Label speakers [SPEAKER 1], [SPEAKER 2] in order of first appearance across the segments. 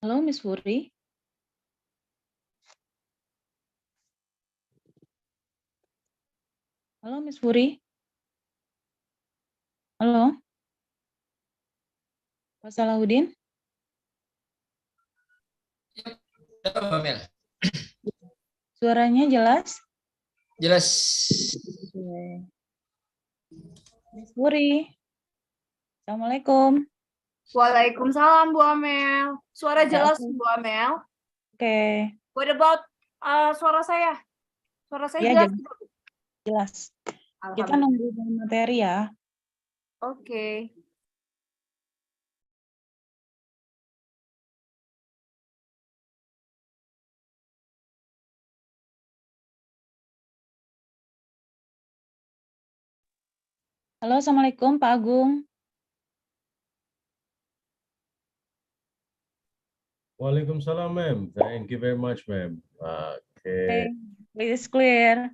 [SPEAKER 1] Halo, Miss Furi. Halo, Miss Furi. Halo, Pak Salahuddin.
[SPEAKER 2] Apa, Mbak Mel?
[SPEAKER 1] Suaranya jelas?
[SPEAKER 2] Jelas.
[SPEAKER 1] Oke. Miss Furi. Assalamualaikum.
[SPEAKER 3] Waalaikumsalam Bu Amel. Suara jelas Bu Amel.
[SPEAKER 1] Oke.
[SPEAKER 3] What about suara saya? Suara saya
[SPEAKER 1] Ya,
[SPEAKER 3] jelas?
[SPEAKER 1] jelas. Kita
[SPEAKER 3] Alhamdulillah.
[SPEAKER 1] nunggu materi ya.
[SPEAKER 3] Oke.
[SPEAKER 1] Halo, Assalamualaikum Pak Agung.
[SPEAKER 4] Waalaikumsalam, ma'am. Thank you very much, ma'am. Okay.
[SPEAKER 1] Please clear.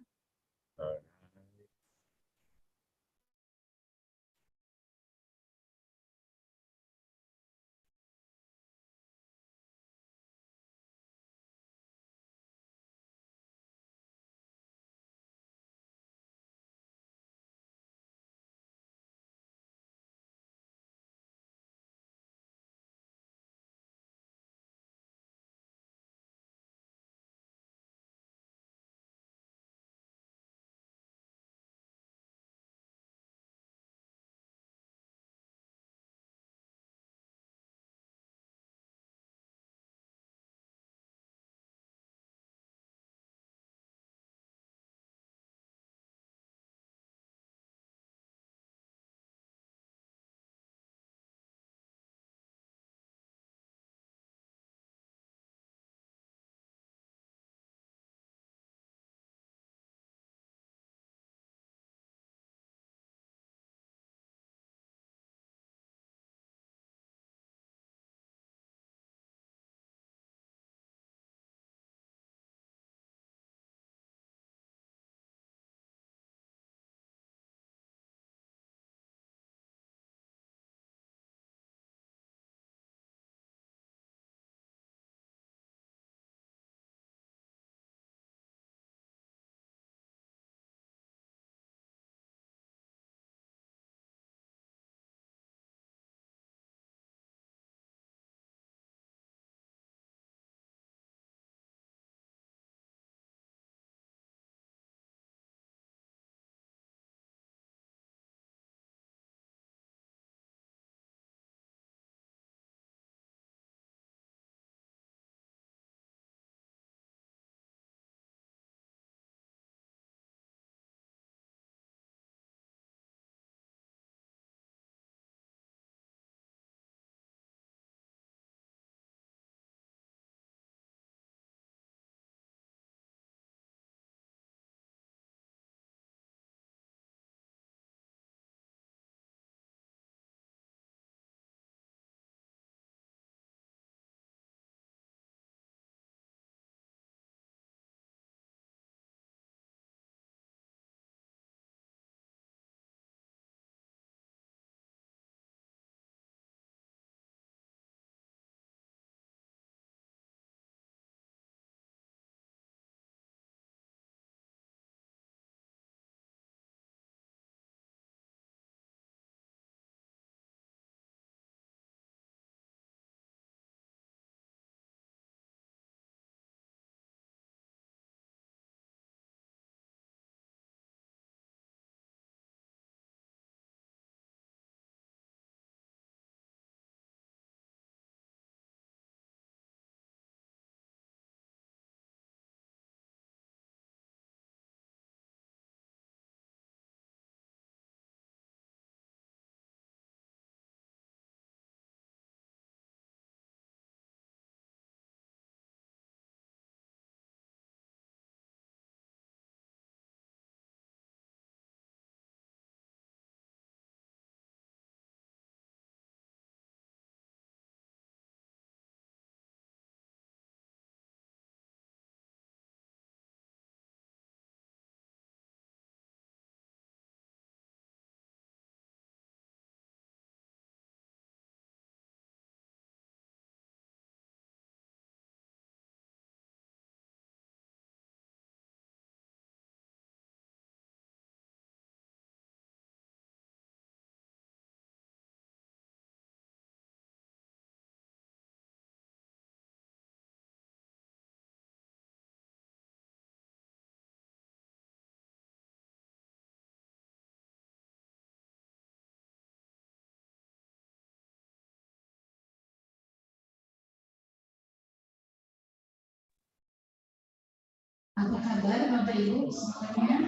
[SPEAKER 5] Apa kabar Bapak Ibu semuanya?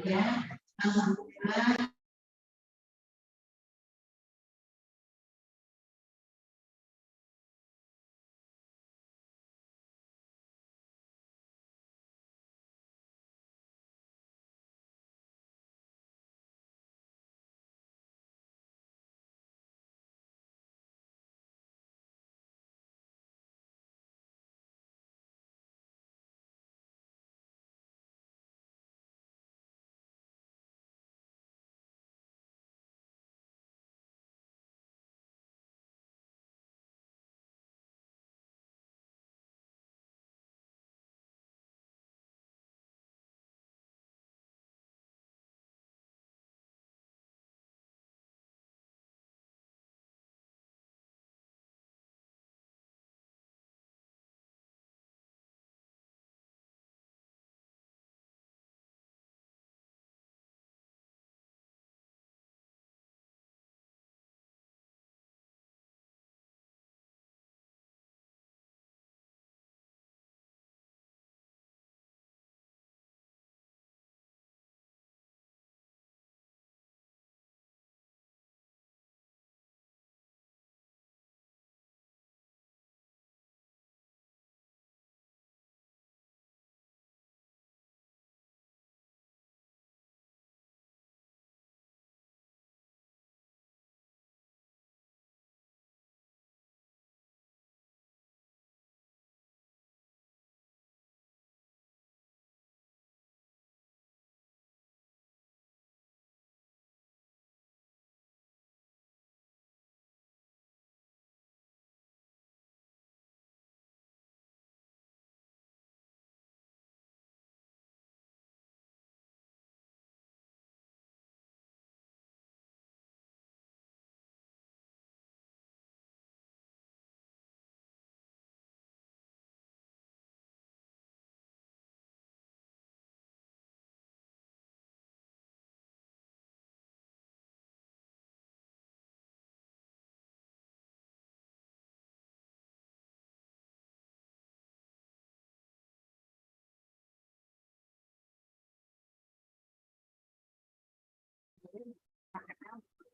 [SPEAKER 5] Ya, alhamdulillah.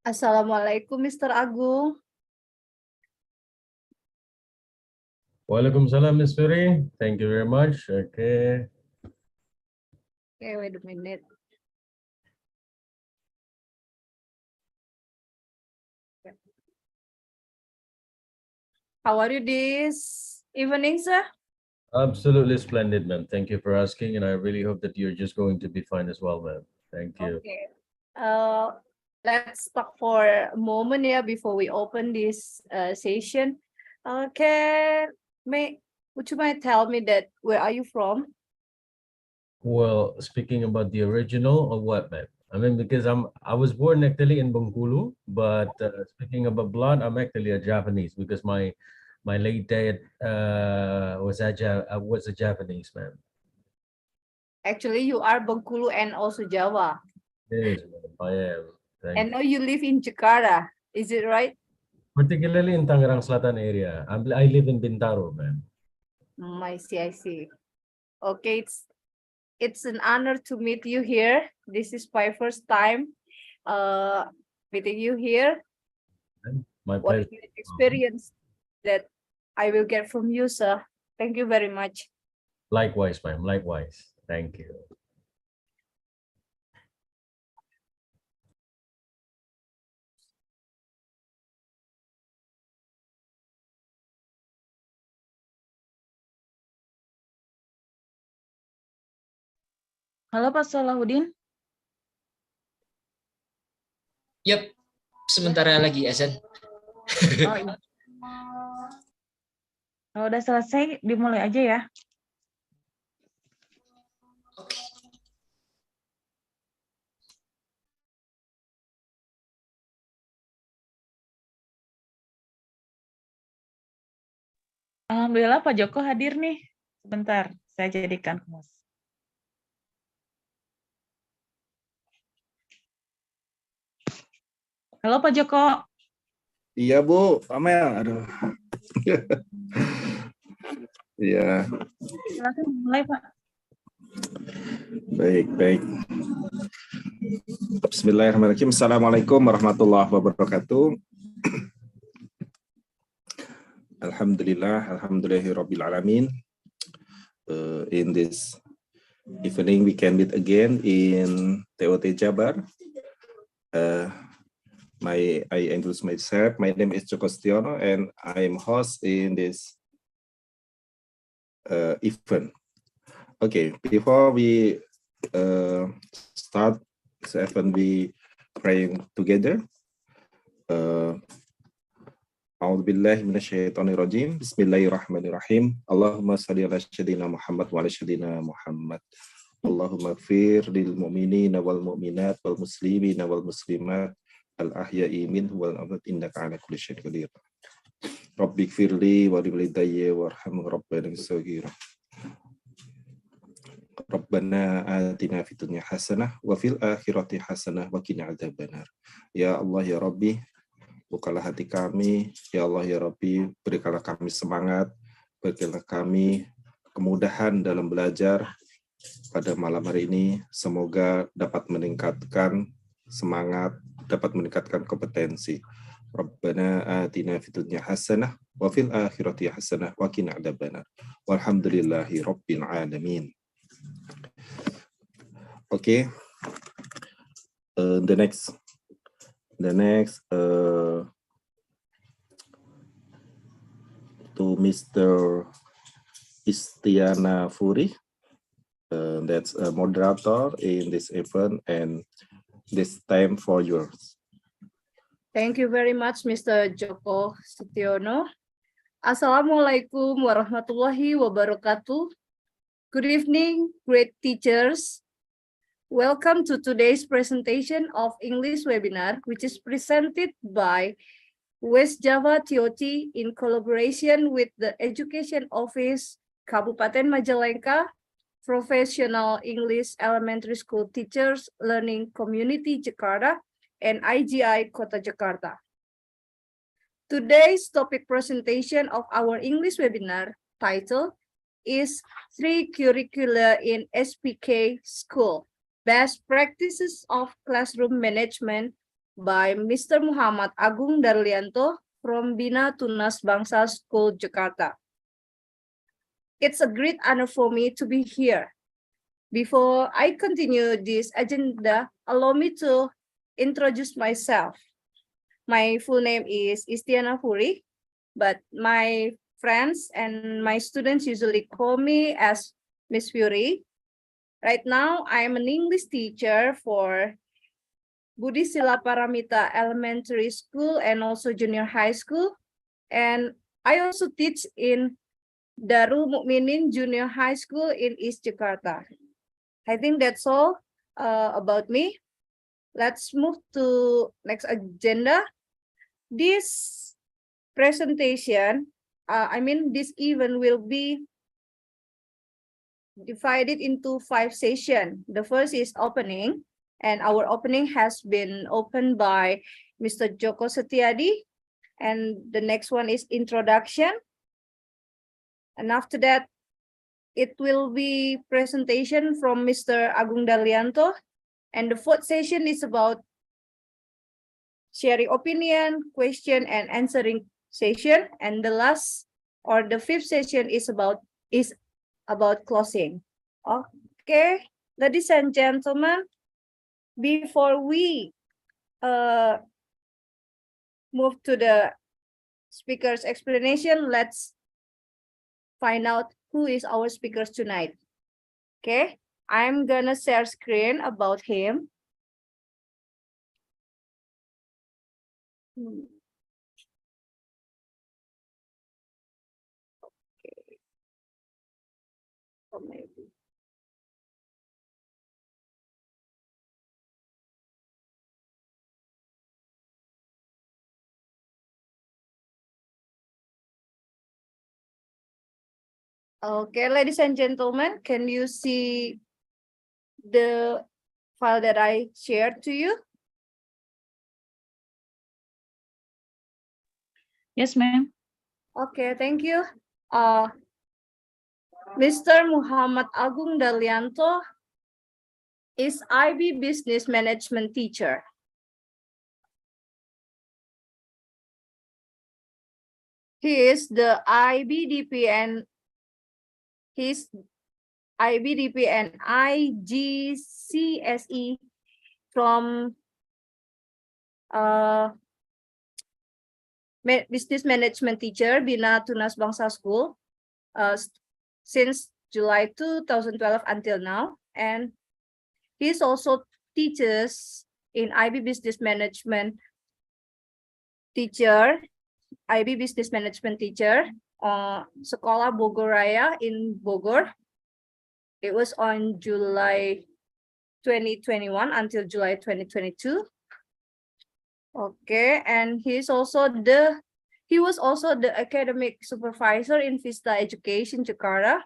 [SPEAKER 3] Assalamualaikum, Mr. Agung.
[SPEAKER 4] Waalaikumsalam, Miss Furi. Thank you very much. Okay.
[SPEAKER 3] Okay, wait a minute. How are you this evening, sir?
[SPEAKER 4] Absolutely splendid, ma'am. Thank you for asking, and I really hope that you're just going to be fine as well, ma'am. Thank you.
[SPEAKER 3] Okay. Let's talk for a moment here before we open this session. Would you mind tell me that where are you from?
[SPEAKER 4] Well, speaking about the original or what, ma'am? I mean, because I was born actually in Bengkulu, but speaking about blood, I'm actually a Japanese because my late dad was a Japanese, man.
[SPEAKER 3] Actually, you are Bengkulu and also Java.
[SPEAKER 4] Yes, ma'am, I am. Thank
[SPEAKER 3] And now you live in Jakarta. Is it right?
[SPEAKER 4] Particularly in Tangerang Selatan area. I live in Bintaro, ma'am.
[SPEAKER 3] I see, I see. Okay, it's an honor to meet you here. This is my first time meeting you here.
[SPEAKER 4] My
[SPEAKER 3] What a
[SPEAKER 4] pleasure.
[SPEAKER 3] great experience that I will get from you, sir. Thank you very much.
[SPEAKER 4] Likewise, ma'am. Likewise. Thank you.
[SPEAKER 1] Halo Pak Salahuddin.
[SPEAKER 2] Yap, sebentar lagi azan.
[SPEAKER 1] Oh iya. Kalau udah selesai, dimulai aja ya.
[SPEAKER 2] Oke.
[SPEAKER 1] Alhamdulillah Pak Joko hadir nih. Sebentar, saya jadikan host. Halo Pak Joko.
[SPEAKER 6] Iya Bu, Amel. Aduh. Iya.
[SPEAKER 1] Silakan mulai Pak.
[SPEAKER 6] Baik, baik. Bismillahirrahmanirrahim. Assalamualaikum warahmatullahi wabarakatuh. Alhamdulillahirabbil alamin. In this evening, we can meet again in TOT Jabar. I introduce myself. My name is Joko Setiono, and I am host in this event. Okay, before we start this event, we praying together. A'udzubillahi minasyaitonirrajim. Bismillahirrahmanirrahim. Allahumma shalli ala sayyidina Muhammad wa ala sayyidina Muhammad. Allahumma ighfir lil mu'minina wal mu'minat wal muslimina wal muslimat al ahya'i minhum wal amwat innaka ala kulli syai'in qadir. Rabbi ighfirli wa li walidayya warham rabbana saghira. Rabbana atina fid dunya hasanah wa fil akhirati hasanah wa qina adzabannar. Ya Allah ya Rabbi, bukalah hati kami, ya Allah ya Rabbi, berikanlah kami semangat, berikanlah kami kemudahan dalam belajar pada malam hari ini. Semoga dapat meningkatkan semangat, dapat meningkatkan kompetensi. Rabbana atina fid dunya hasanah wa fil akhirati hasanah wa qina adzabannar. Walhamdulillahi rabbil alamin. Okay. The next to Mr. Istiana Furi, that's a moderator in this event, and this time for yours.
[SPEAKER 3] Thank you very much, Mr. Joko Setiono. Assalamualaikum warahmatullahi wabarakatuh. Good evening, great teachers. Welcome to today's presentation of English webinar, which is presented by West Java TOT in collaboration with the Education Office Kabupaten Majalengka, Professional English Elementary School Teachers Learning Community Jakarta, and IGI Kota Jakarta. Today's topic presentation of our English webinar title is 3 Curricula in SPK School, Best Practices of Classroom Management by Mr. Muhammad Agung Darlianto from Bina Tunas Bangsa School, Jakarta. It's a great honor for me to be here. Before I continue this agenda, allow me to introduce myself. My full name is Istiana Furi, but my friends and my students usually call me as Miss Fury. Right now, I'm an English teacher for Budi Sila Paramita Elementary School and also Junior High School. And I also teach in Darul Mukminin Junior High School in East Jakarta. I think that's all about me. Let's move to next agenda. This presentation, this event will be divided into 5 sessions. The first is opening, and our opening has been opened by Mr. Joko Setiadi, and the next one is introduction. And after that, it will be presentation from Mr. Agung Darlianto, and the 4th session is about sharing opinion, question, and answering session, and the last or the 5th session is about closing. Okay, ladies and gentlemen, before we move to the speaker's explanation, let's find out who is our speakers tonight. Okay, I'm gonna share screen about him. Okay. Or maybe. Okay, ladies and gentlemen, can you see the file that I shared to you?
[SPEAKER 1] Yes, ma'am.
[SPEAKER 3] Okay, thank you. Mr. Muhammad Agung Darlianto is IB Business Management teacher. He is the IBDP and IGCSE from Business Management teacher Bina Tunas Bangsa School since July 2012 until now, and he is also teaches in IB Business Management teacher, Sekolah Bogor Raya in Bogor. It was on July 2021 until July 2022. Okay, and he was also the academic supervisor in Vista Education Jakarta.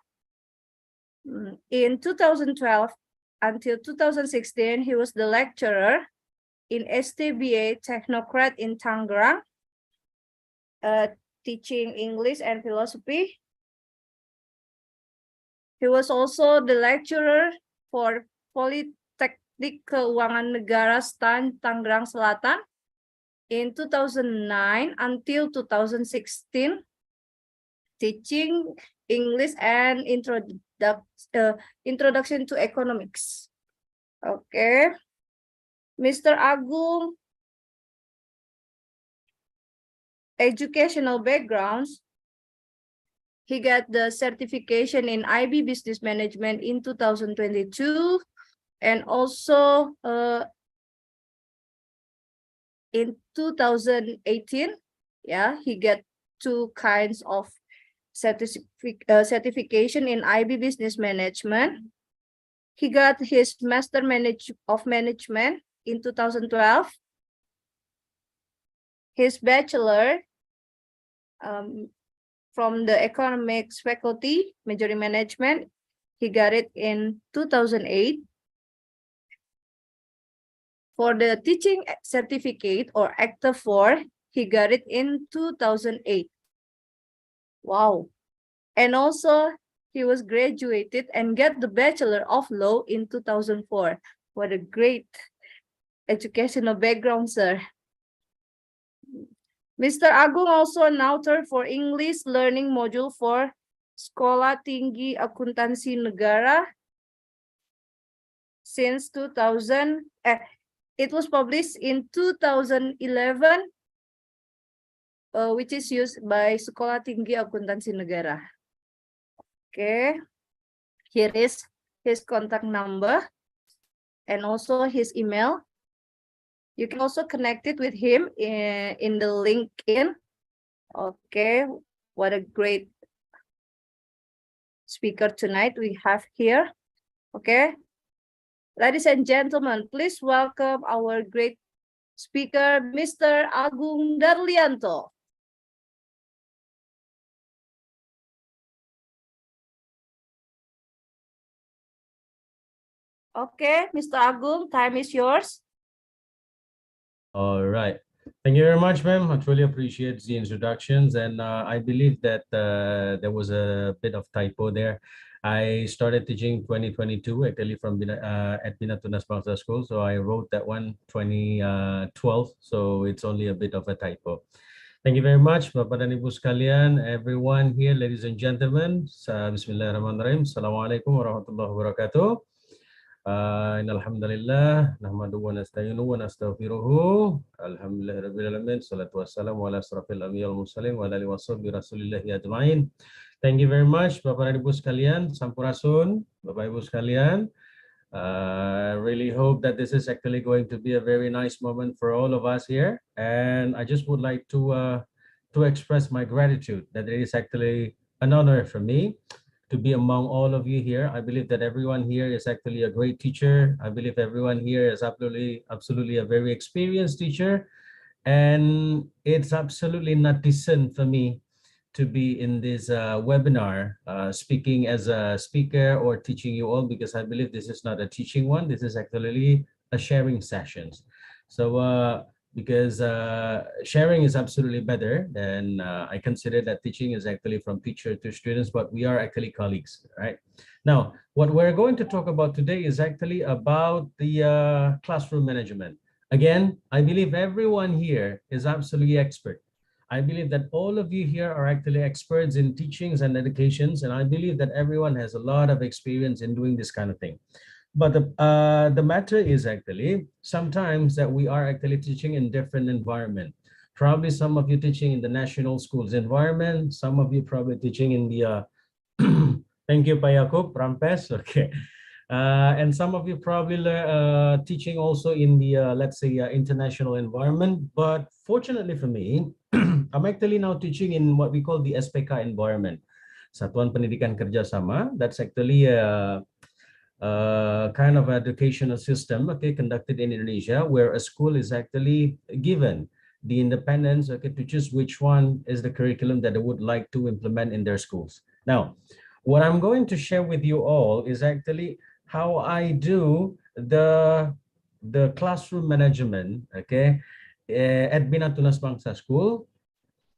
[SPEAKER 3] In 2012 until 2016, he was the lecturer in STBA Technocrat in Tangerang, teaching English and philosophy. He was also the lecturer for Politeknik Keuangan Negara STAN Tangerang Selatan in 2009 until 2016, teaching English and introduction to economics. Okay, Mr. Agung, educational backgrounds. He got the certification in IB Business Management in 2022, and also in 2018, yeah, he got 2 kinds of certification in IB Business Management. He got his Master of Management in 2012. His bachelor from the economics faculty, major in management, he got it in 2008. For the teaching certificate or Acta 4, he got it in 2008. Wow. And also, he was graduated and got the Bachelor of Law in 2004. What a great educational background, sir. Mr. Agung also an author for English learning module for Sekolah Tinggi Akuntansi Negara since 2000. It was published in 2011, which is used by Sekolah Tinggi Akuntansi Negara. Okay, here is his contact number and also his email. You can also connect it with him in the LinkedIn. Okay, what a great speaker tonight we have here. Okay, ladies and gentlemen, please welcome our great speaker, Mr. Agung Darlianto. Okay, Mr. Agung, time is yours.
[SPEAKER 4] All right. Thank you very much, ma'am. I truly appreciate the introductions, and I believe that there was a bit of typo there. I started teaching 2022 actually from at Bina Tunas Bangsa School, so I wrote that one 2012, so it's only a bit of a typo. Thank you very much, Bapak dan Ibu sekalian, everyone here, ladies and gentlemen. Bismillahirrahmanirrahim. Assalamualaikum warahmatullahi wabarakatuh. Innalhamdulillah nahmaduhu wa nasta'inuhu wa nastaghfiruhu. Alhamdulillahirabbil alamin. Shalatu wassalamu ala asrofil anbiya'i wal mursalin wa ala alihi washabihi rasulillahi ajmain. Thank you very much, Bapak dan Ibu sekalian, Sampurasun, Bapak Ibu sekalian. I really hope that this is actually going to be a very nice moment for all of us here, and I just would like to express my gratitude that it is actually an honor for me to be among all of you here. I believe that everyone here is actually a great teacher. I believe everyone here is absolutely a very experienced teacher, and it's absolutely not decent for me to be in this webinar speaking as a speaker or teaching you all, because I believe this is not a teaching one. This is actually a sharing sessions. So because sharing is absolutely better. And I consider that teaching is actually from teacher to students, but we are actually colleagues, right? Now, what we're going to talk about today is actually about the classroom management. Again, I believe everyone here is absolutely expert. I believe that all of you here are actually experts in teachings and educations, and I believe that everyone has a lot of experience in doing this kind of thing. But the matter is actually sometimes that we are actually teaching in different environment. Probably some of you teaching in the national schools environment, some of you probably teaching in the thank you, Pak Yakub, Rampes, okay. And some of you probably teaching also in the, let's say, international environment. But fortunately for me, I'm actually now teaching in what we call the SPK environment. Satuan Pendidikan Kerjasama, that's actually a kind of educational system, okay, conducted in Indonesia, where a school is actually given the independence, okay, to choose which one is the curriculum that they would like to implement in their schools. Now, what I'm going to share with you all is actually how I do the classroom management, okay, at Bina Tunas Bangsa School.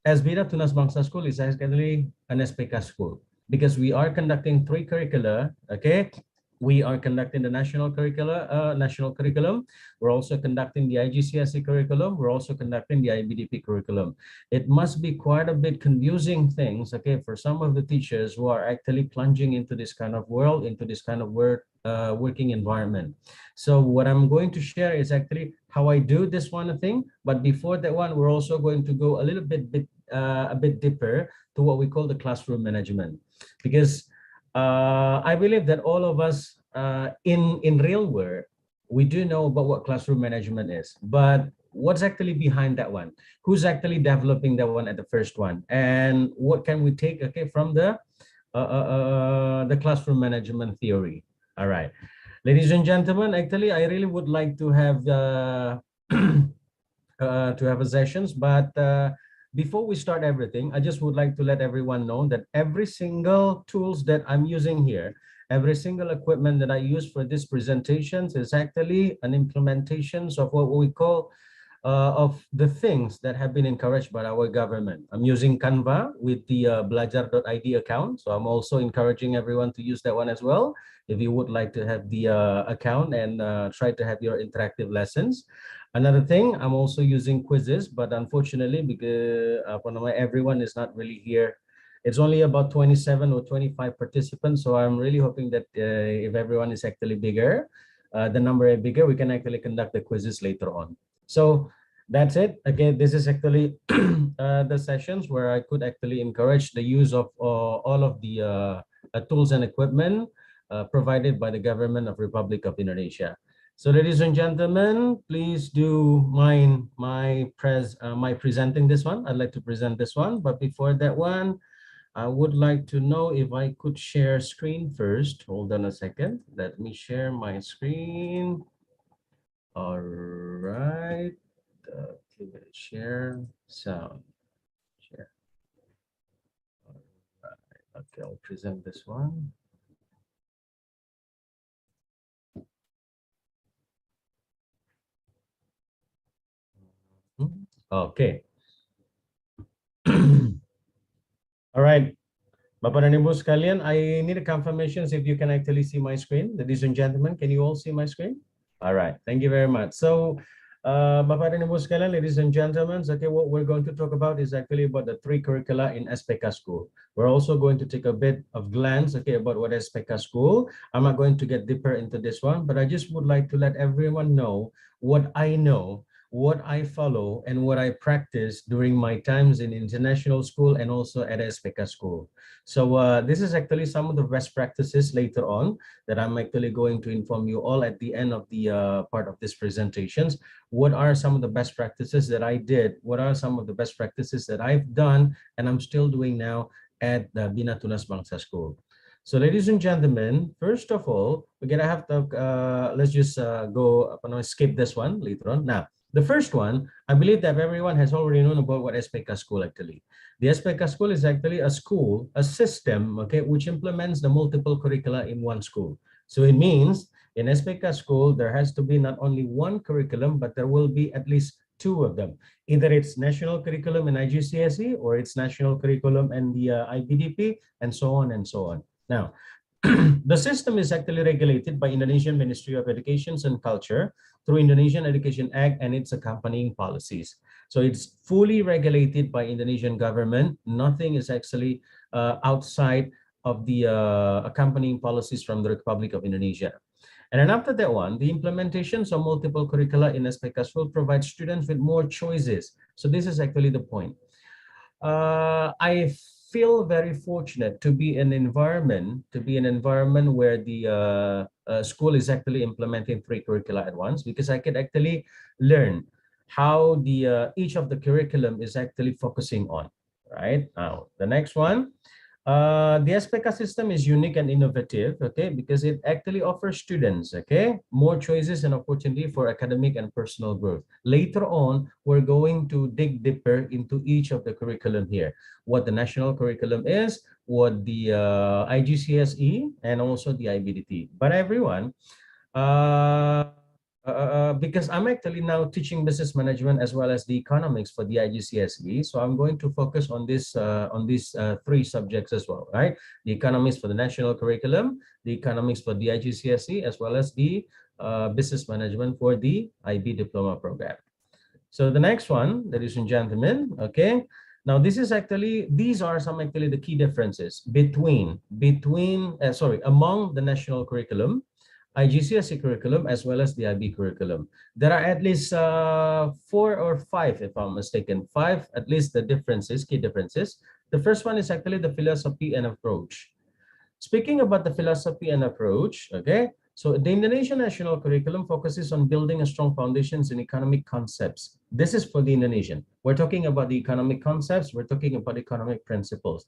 [SPEAKER 4] As Bina Tunas Bangsa School is actually an SPK school because we are conducting 3 curricula, okay. We are conducting the national curriculum. We're also conducting the IGCSE curriculum. We're also conducting the IBDP curriculum. It must be quite a bit confusing things, okay, for some of the teachers who are actually plunging into this kind of world, into this kind of working environment. So what I'm going to share is actually how I do this one thing. But before that one, we're also going to go a little bit a bit deeper to what we call the classroom management, because I believe that all of us in real world, we do know about what classroom management is, but what's actually behind that one? Who's actually developing that one at the first one? And what can we take, okay, from the classroom management theory? All right, ladies and gentlemen, actually, I really would like to have a sessions, but before we start everything, I just would like to let everyone know that every single tools that I'm using here, every single equipment that I use for this presentations is actually an implementations of what we call of the things that have been encouraged by our government. I'm using Canva with the belajar.id account. So I'm also encouraging everyone to use that one as well. If you would like to have the account and try to have your interactive lessons. Another thing, I'm also using quizzes, but unfortunately, because everyone is not really here. It's only about 27 or 25 participants. So I'm really hoping that if everyone is actually bigger, the number is bigger, we can actually conduct the quizzes later on. So that's it. Again, this is actually the sessions where I could actually encourage the use of all of the tools and equipment provided by the government of Republic of Indonesia. So ladies and gentlemen, please do mind my presenting this one. I'd like to present this one, but before that one, I would like to know if I could share screen first. Hold on a second. Let me share my screen. All right. Share sound. Share. All right. Okay, I'll present this one. Okay. All right. Bapak dan Ibu sekalian, I need a confirmation if you can actually see my screen. Ladies and gentlemen, can you all see my screen? All right. Thank you very much. So, Bapak dan Ibu sekalian, ladies and gentlemen, okay, what we're going to talk about is actually about the 3 curricula in SPK school. We're also going to take a bit of glance, okay, about what is SPK school. I'm not going to get deeper into this one, but I just would like to let everyone know what I know, what I follow, and what I practice during my times in international school and also at SPK school. So this is actually some of the best practices later on that I'm actually going to inform you all at the end of the part of this presentations. What are some of the best practices that I did? What are some of the best practices that I've done and I'm still doing now at the Bina Tunas Bangsa School? So ladies and gentlemen, first of all, we're gonna have to, let's just skip this one later on. Now, the first one, I believe that everyone has already known about what SPK school actually. The SPK school is actually a school, a system, okay, which implements the multiple curricula in one school. So it means in SPK school, there has to be not only one curriculum, but there will be at least two of them. Either it's national curriculum and IGCSE, or it's national curriculum and the IBDP, and so on and so on. Now, the system is actually regulated by Indonesian Ministry of Education and Culture through Indonesian Education Act and its accompanying policies. So it's fully regulated by Indonesian government. Nothing is actually outside of the accompanying policies from the Republic of Indonesia. And then after that one, the implementations of multiple curricula in SPKs will provide students with more choices. So this is actually the point. I feel very fortunate to be in an environment where the school is actually implementing 3 curricula at once, because I could actually learn how the each of the curriculum is actually focusing on. Right now, the next one. The SPK system is unique and innovative, okay, because it actually offers students, okay, more choices and opportunity for academic and personal growth. Later on, we're going to dig deeper into each of the curriculum here, what the national curriculum is, what the IGCSE, and also the IBDT. But everyone, because I'm actually now teaching business management as well as the economics for the IGCSE, so I'm going to focus on these 3 subjects as well, right? The economics for the national curriculum, the economics for the IGCSE, as well as the business management for the IB diploma program. So the next one, ladies and gentlemen, okay. Now this is actually, these are some actually the key differences among the national curriculum, IGCSE curriculum, as well as the IB curriculum. There are at least 4 or 5, if I'm mistaken, 5 at least the differences, key differences. The first one is actually the philosophy and approach. Speaking about the philosophy and approach, okay, so the Indonesian national curriculum focuses on building a strong foundations in economic concepts. This is for the Indonesian. We're talking about the economic concepts, we're talking about economic principles.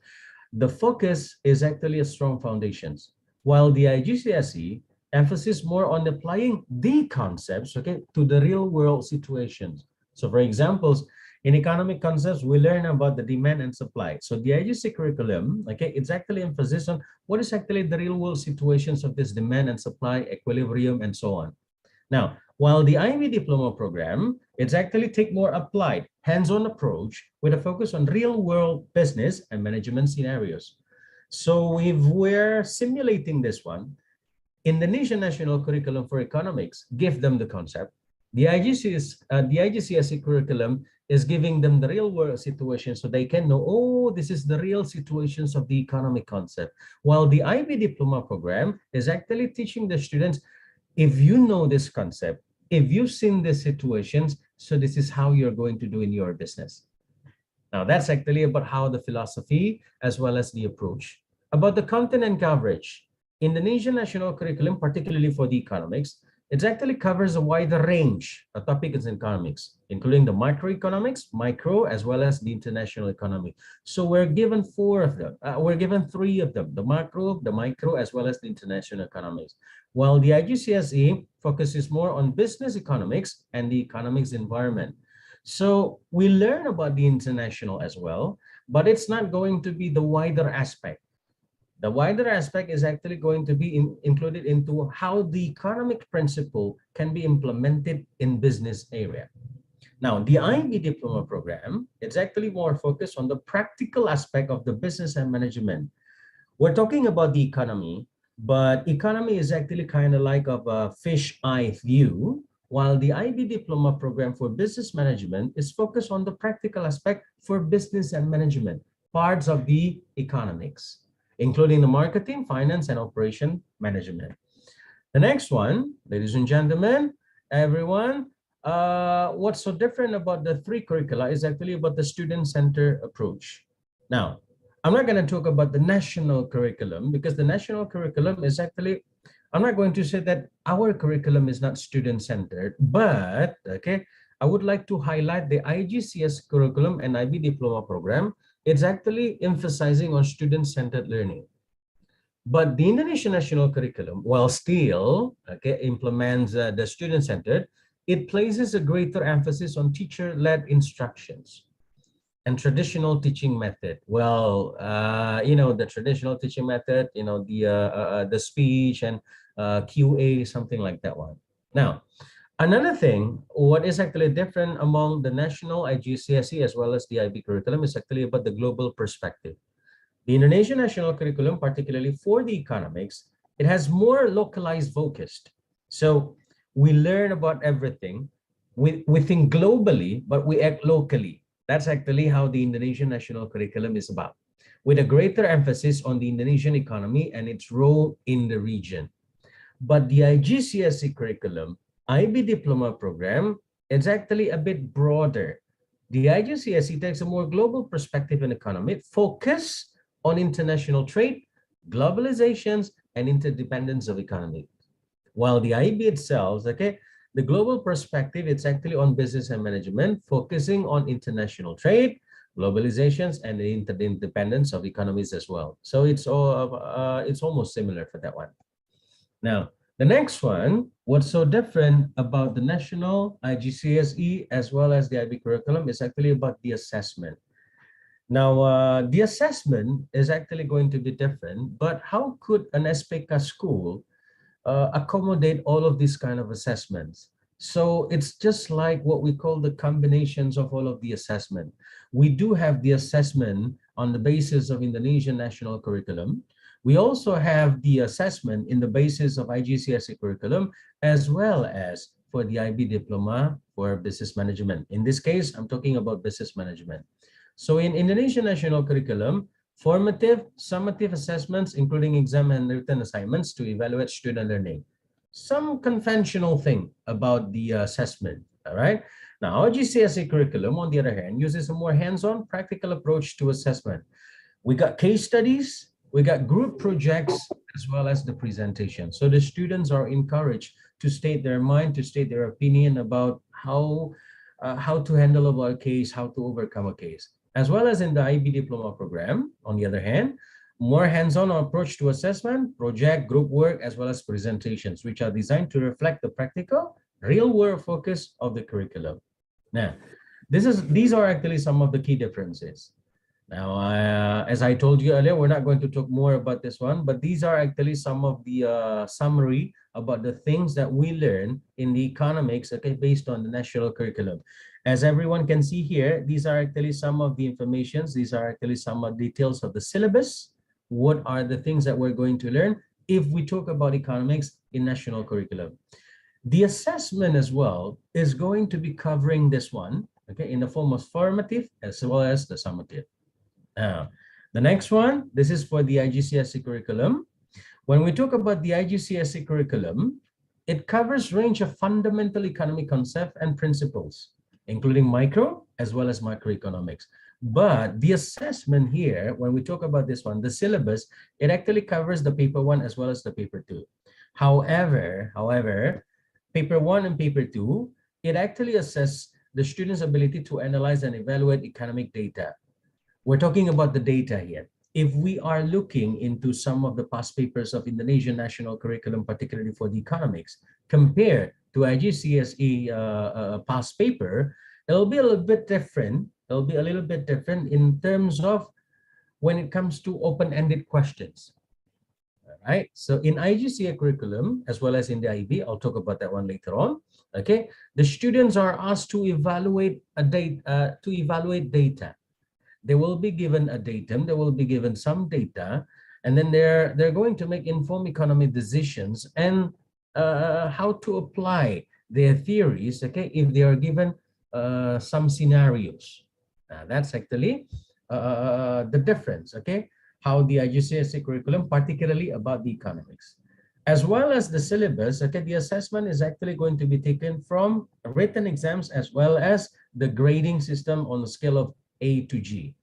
[SPEAKER 4] The focus is actually a strong foundations, while the IGCSE emphasis more on applying the concepts, okay, to the real world situations. So for examples, in economic concepts, we learn about the demand and supply. So the IGC curriculum, okay, it's actually emphasis on what is actually the real world situations of this demand and supply, equilibrium, and so on. Now, while the IB diploma program, it's actually take more applied, hands-on approach with a focus on real world business and management scenarios. So if we're simulating this one, Indonesian national curriculum for economics give them the concept. The IGCSE curriculum is giving them the real world situation so they can know, oh, this is the real situations of the economic concept. While the IB diploma program is actually teaching the students, if you know this concept, if you've seen these situations, so this is how you're going to do in your business. Now that's actually about how the philosophy as well as the approach. About the content and coverage, Indonesian national curriculum, particularly for the economics, it actually covers a wider range of topics in economics, including the microeconomics, micro, as well as the international economy. So we're given 4 of them. We're given 3 of them, the macro, the micro, as well as the international economics. While the IGCSE focuses more on business economics and the economics environment. So we learn about the international as well, but it's not going to be the wider aspect. The wider aspect is actually going to be included into how the economic principle can be implemented in business area. Now, the IB diploma program, it's actually more focused on the practical aspect of the business and management. We're talking about the economy, but economy is actually kind of like of a fish eye view, while the IB diploma program for business management is focused on the practical aspect for business and management, parts of the economics, including the marketing, finance, and operation management. The next one, ladies and gentlemen, everyone, what's so different about the 3 curricula is actually about the student-centered approach. Now, I'm not going to talk about the national curriculum because the national curriculum is actually, I'm not going to say that our curriculum is not student-centered, but, okay, I would like to highlight the IGCS curriculum and IB diploma program. It's actually emphasizing on student-centered learning. But the Indonesian national curriculum, while still implements the student-centered, it places a greater emphasis on teacher-led instructions and traditional teaching method. Well, the traditional teaching method, the speech and QA, something like that one. Now, Another thing, what is actually different among the national IGCSE as well as the IB curriculum is actually about the global perspective. The Indonesian national curriculum, particularly for the economics, it has more localized focused. So we learn about everything. We think globally, but we act locally. That's actually how the Indonesian national curriculum is about, with a greater emphasis on the Indonesian economy and its role in the region. But the IGCSE curriculum, IB diploma program, is actually a bit broader. The IGCSE takes a more global perspective in economy, focus on international trade, globalizations, and interdependence of economy. While the IB itself, okay, the global perspective, it's actually on business and management, focusing on international trade, globalizations, and the interdependence of economies as well. So it's almost similar for that one. Now, the next one, what's so different about the national IGCSE as well as the IB curriculum is actually about the assessment. Now, the assessment is actually going to be different, but how could an SPK school accommodate all of these kind of assessments? So it's just like what we call the combinations of all of the assessment. We do have the assessment on the basis of Indonesian national curriculum. We also have the assessment in the basis of IGCSE curriculum, as well as for the IB diploma for business management. In this case, I'm talking about business management. So in Indonesian national curriculum, formative, summative assessments, including exam and written assignments to evaluate student learning. Some conventional thing about the assessment, all right? Now, IGCSE curriculum, on the other hand, uses a more hands-on, practical approach to assessment. We got case studies, we got group projects, as well as the presentation. So the students are encouraged to state their mind, to state their opinion about how to handle a case, how to overcome a case. As well as in the IB diploma program, on the other hand, more hands-on approach to assessment, project, group work, as well as presentations, which are designed to reflect the practical, real-world focus of the curriculum. Now, these are actually some of the key differences. Now, as I told you earlier, we're not going to talk more about this one, but these are actually some of the summary about the things that we learn in the economics, okay, based on the national curriculum. As everyone can see here, these are actually some of the informations. These are actually some of the details of the syllabus. What are the things that we're going to learn if we talk about economics in national curriculum? The assessment as well is going to be covering this one, okay, in the form of formative as well as the summative. Now, the next one, this is for the IGCSE curriculum. When we talk about the IGCSE curriculum, it covers range of fundamental economic concepts and principles, including micro as well as macroeconomics. But the assessment here, when we talk about this one, the syllabus, it actually covers the paper 1 as well as the paper 2. However, paper 1 and paper 2, it actually assesses the student's ability to analyze and evaluate economic data. We're talking about the data here. If we are looking into some of the past papers of Indonesian national curriculum, particularly for the economics, compared to IGCSE past paper, it'll be a little bit different. It'll be a little bit different in terms of when it comes to open-ended questions. All right. So in IGCSE curriculum, as well as in the IB, I'll talk about that one later on. Okay. The students are asked to evaluate data. They will be given a datum, they will be given some data, and then they're going to make informed economic decisions and how to apply their theories, okay, if they are given some scenarios. That's actually the difference, okay, how the IGCSE curriculum, particularly about the economics. As well as the syllabus, okay, the assessment is actually going to be taken from written exams as well as the grading system on the scale of A to G.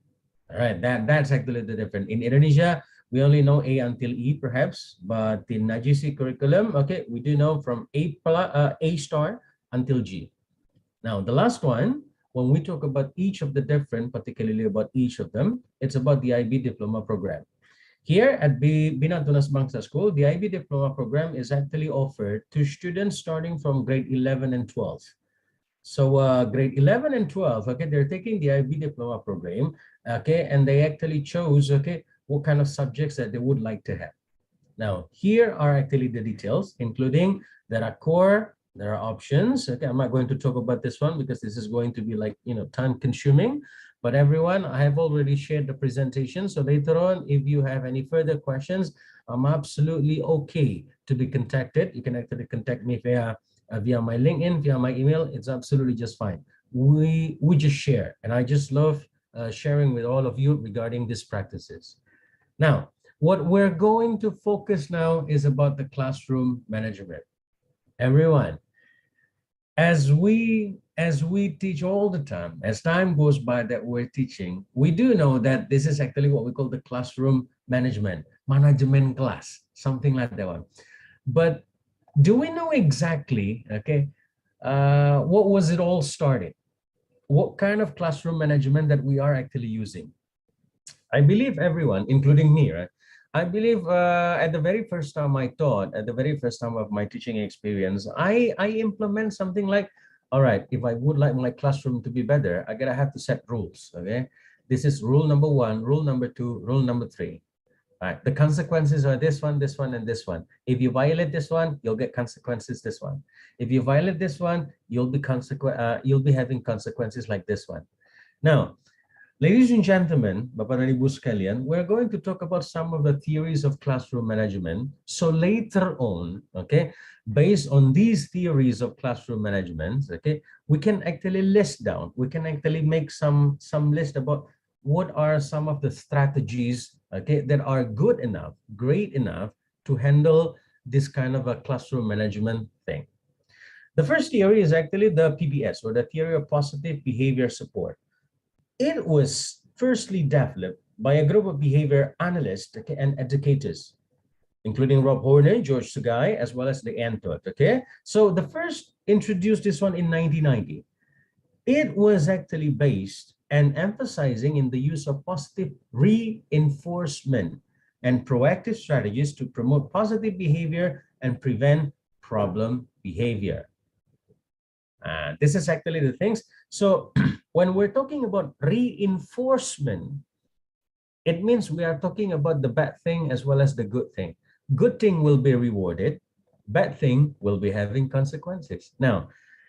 [SPEAKER 4] All right, that's actually the difference. In Indonesia, we only know A until E perhaps, but in IGCSE curriculum, okay, we do know from A star until G. Now, the last one, when we talk about each of the different, particularly about each of them, it's about the IB diploma program. Here at Bina Tunas Bangsa School, the IB diploma program is actually offered to students starting from grade 11 and 12. So grade 11 and 12, okay, they're taking the IB diploma program, okay, and they actually chose, okay, what kind of subjects that they would like to have. Now, here are actually the details, including there are core There are options. Okay, I'm not going to talk about this one because this is going to be like, time consuming. But everyone, I have already shared the presentation. So later on, if you have any further questions, I'm absolutely okay to be contacted. You can actually contact me via my LinkedIn, via my email. It's absolutely just fine. We just share, and I just love sharing with all of you regarding these practices. Now, what we're going to focus now is about the classroom management. Everyone, as we teach all the time, as time goes by that we're teaching, we do know that this is actually what we call the classroom management, management class, something like that one. But do we know exactly, okay, what was it all started? What kind of classroom management that we are actually using? I believe everyone, including me, right? I believe at the very first time I taught, at the very first time of my teaching experience, I implement something like, all right, if I would like my classroom to be better, I gotta have to set rules, okay? This is rule number 1, rule number 2, rule number 3. Right. The consequences are this one, and this one. If you violate this one, you'll get consequences this one. If you violate this one, you'll be having consequences like this one. Now, ladies and gentlemen, Bapak dan Ibu sekalian, we're going to talk about some of the theories of classroom management. So later on, okay, based on these theories of classroom management, okay, we can actually list down, we can actually make some list about what are some of the strategies, okay, that are good enough, great enough to handle this kind of a classroom management thing. The first theory is actually the PBS, or the theory of positive behavior support. It was firstly developed by a group of behavior analysts, okay, and educators, including Rob Horner, George Sugai, as well as the Antot. Okay, so the first introduced this one in 1990. It was actually based and emphasizing in the use of positive reinforcement and proactive strategies to promote positive behavior and prevent problem behavior. This is actually the things. So when we're talking about reinforcement, it means we are talking about the bad thing as well as the good thing. Good thing will be rewarded. Bad thing will be having consequences. Now,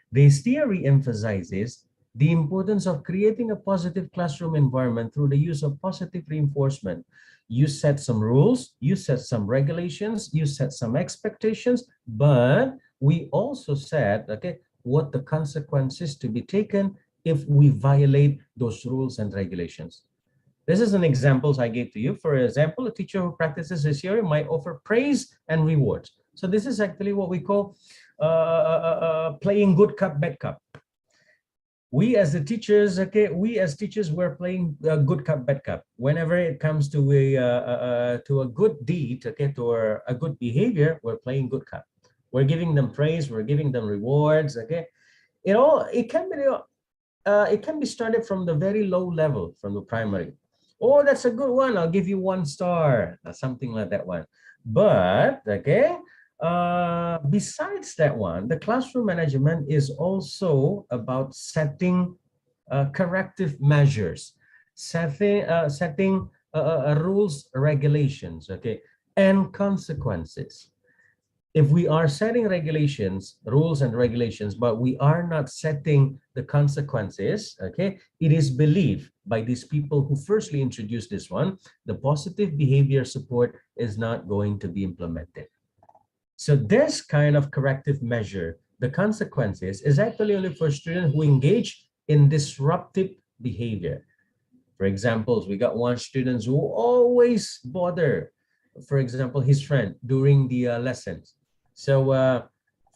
[SPEAKER 4] this theory emphasizes the importance of creating a positive classroom environment through the use of positive reinforcement. You set some rules, you set some regulations, you set some expectations, but we also said, okay, what the consequences to be taken if we violate those rules and regulations. This is an example I gave to you. For example, a teacher who practices this theory might offer praise and rewards. So this is actually what we call playing good cup, bad cup. We as the teachers, okay, we're playing good cup, bad cup. Whenever it comes to a good deed, okay, to a good behavior, we're playing good cup. We're giving them praise, we're giving them rewards, okay. It can be started from the very low level, from the primary. Oh, that's a good one, I'll give you 1 star, something like that one. But okay, besides that one, the classroom management is also about setting corrective measures, setting rules, regulations, okay, and consequences. If we are setting regulations, rules and regulations, but we are not setting the consequences, okay, it is believed by these people who firstly introduced this one, the positive behavior support is not going to be implemented. So this kind of corrective measure, the consequences, is actually only for students who engage in disruptive behavior. For example, we got one student who always bother, for example, his friend during the lessons. So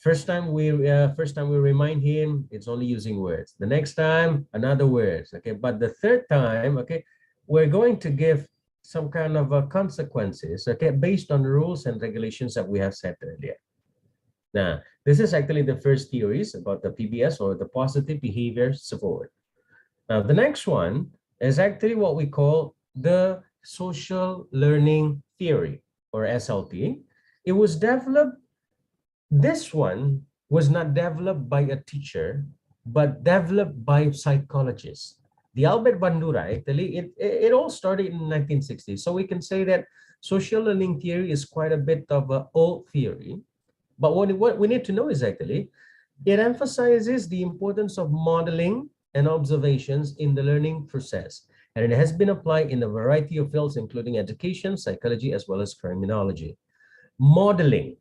[SPEAKER 4] first time we remind him, it's only using words. The next time, another words. Okay, but the third time, okay, we're going to give some kind of consequences, okay, based on rules and regulations that we have set earlier. Now, this is actually the first theories about the PBS, or the positive behavior support. Now, the next one is actually what we call the social learning theory, or SLT. It was developed. This one was not developed by a teacher, but developed by psychologists. The Albert Bandura, actually, it all started in 1960s. So we can say that social learning theory is quite a bit of an old theory. But what we need to know is actually, It emphasizes the importance of modeling and observations in the learning process, and it has been applied in a variety of fields, including education, psychology, as well as criminology. Modeling,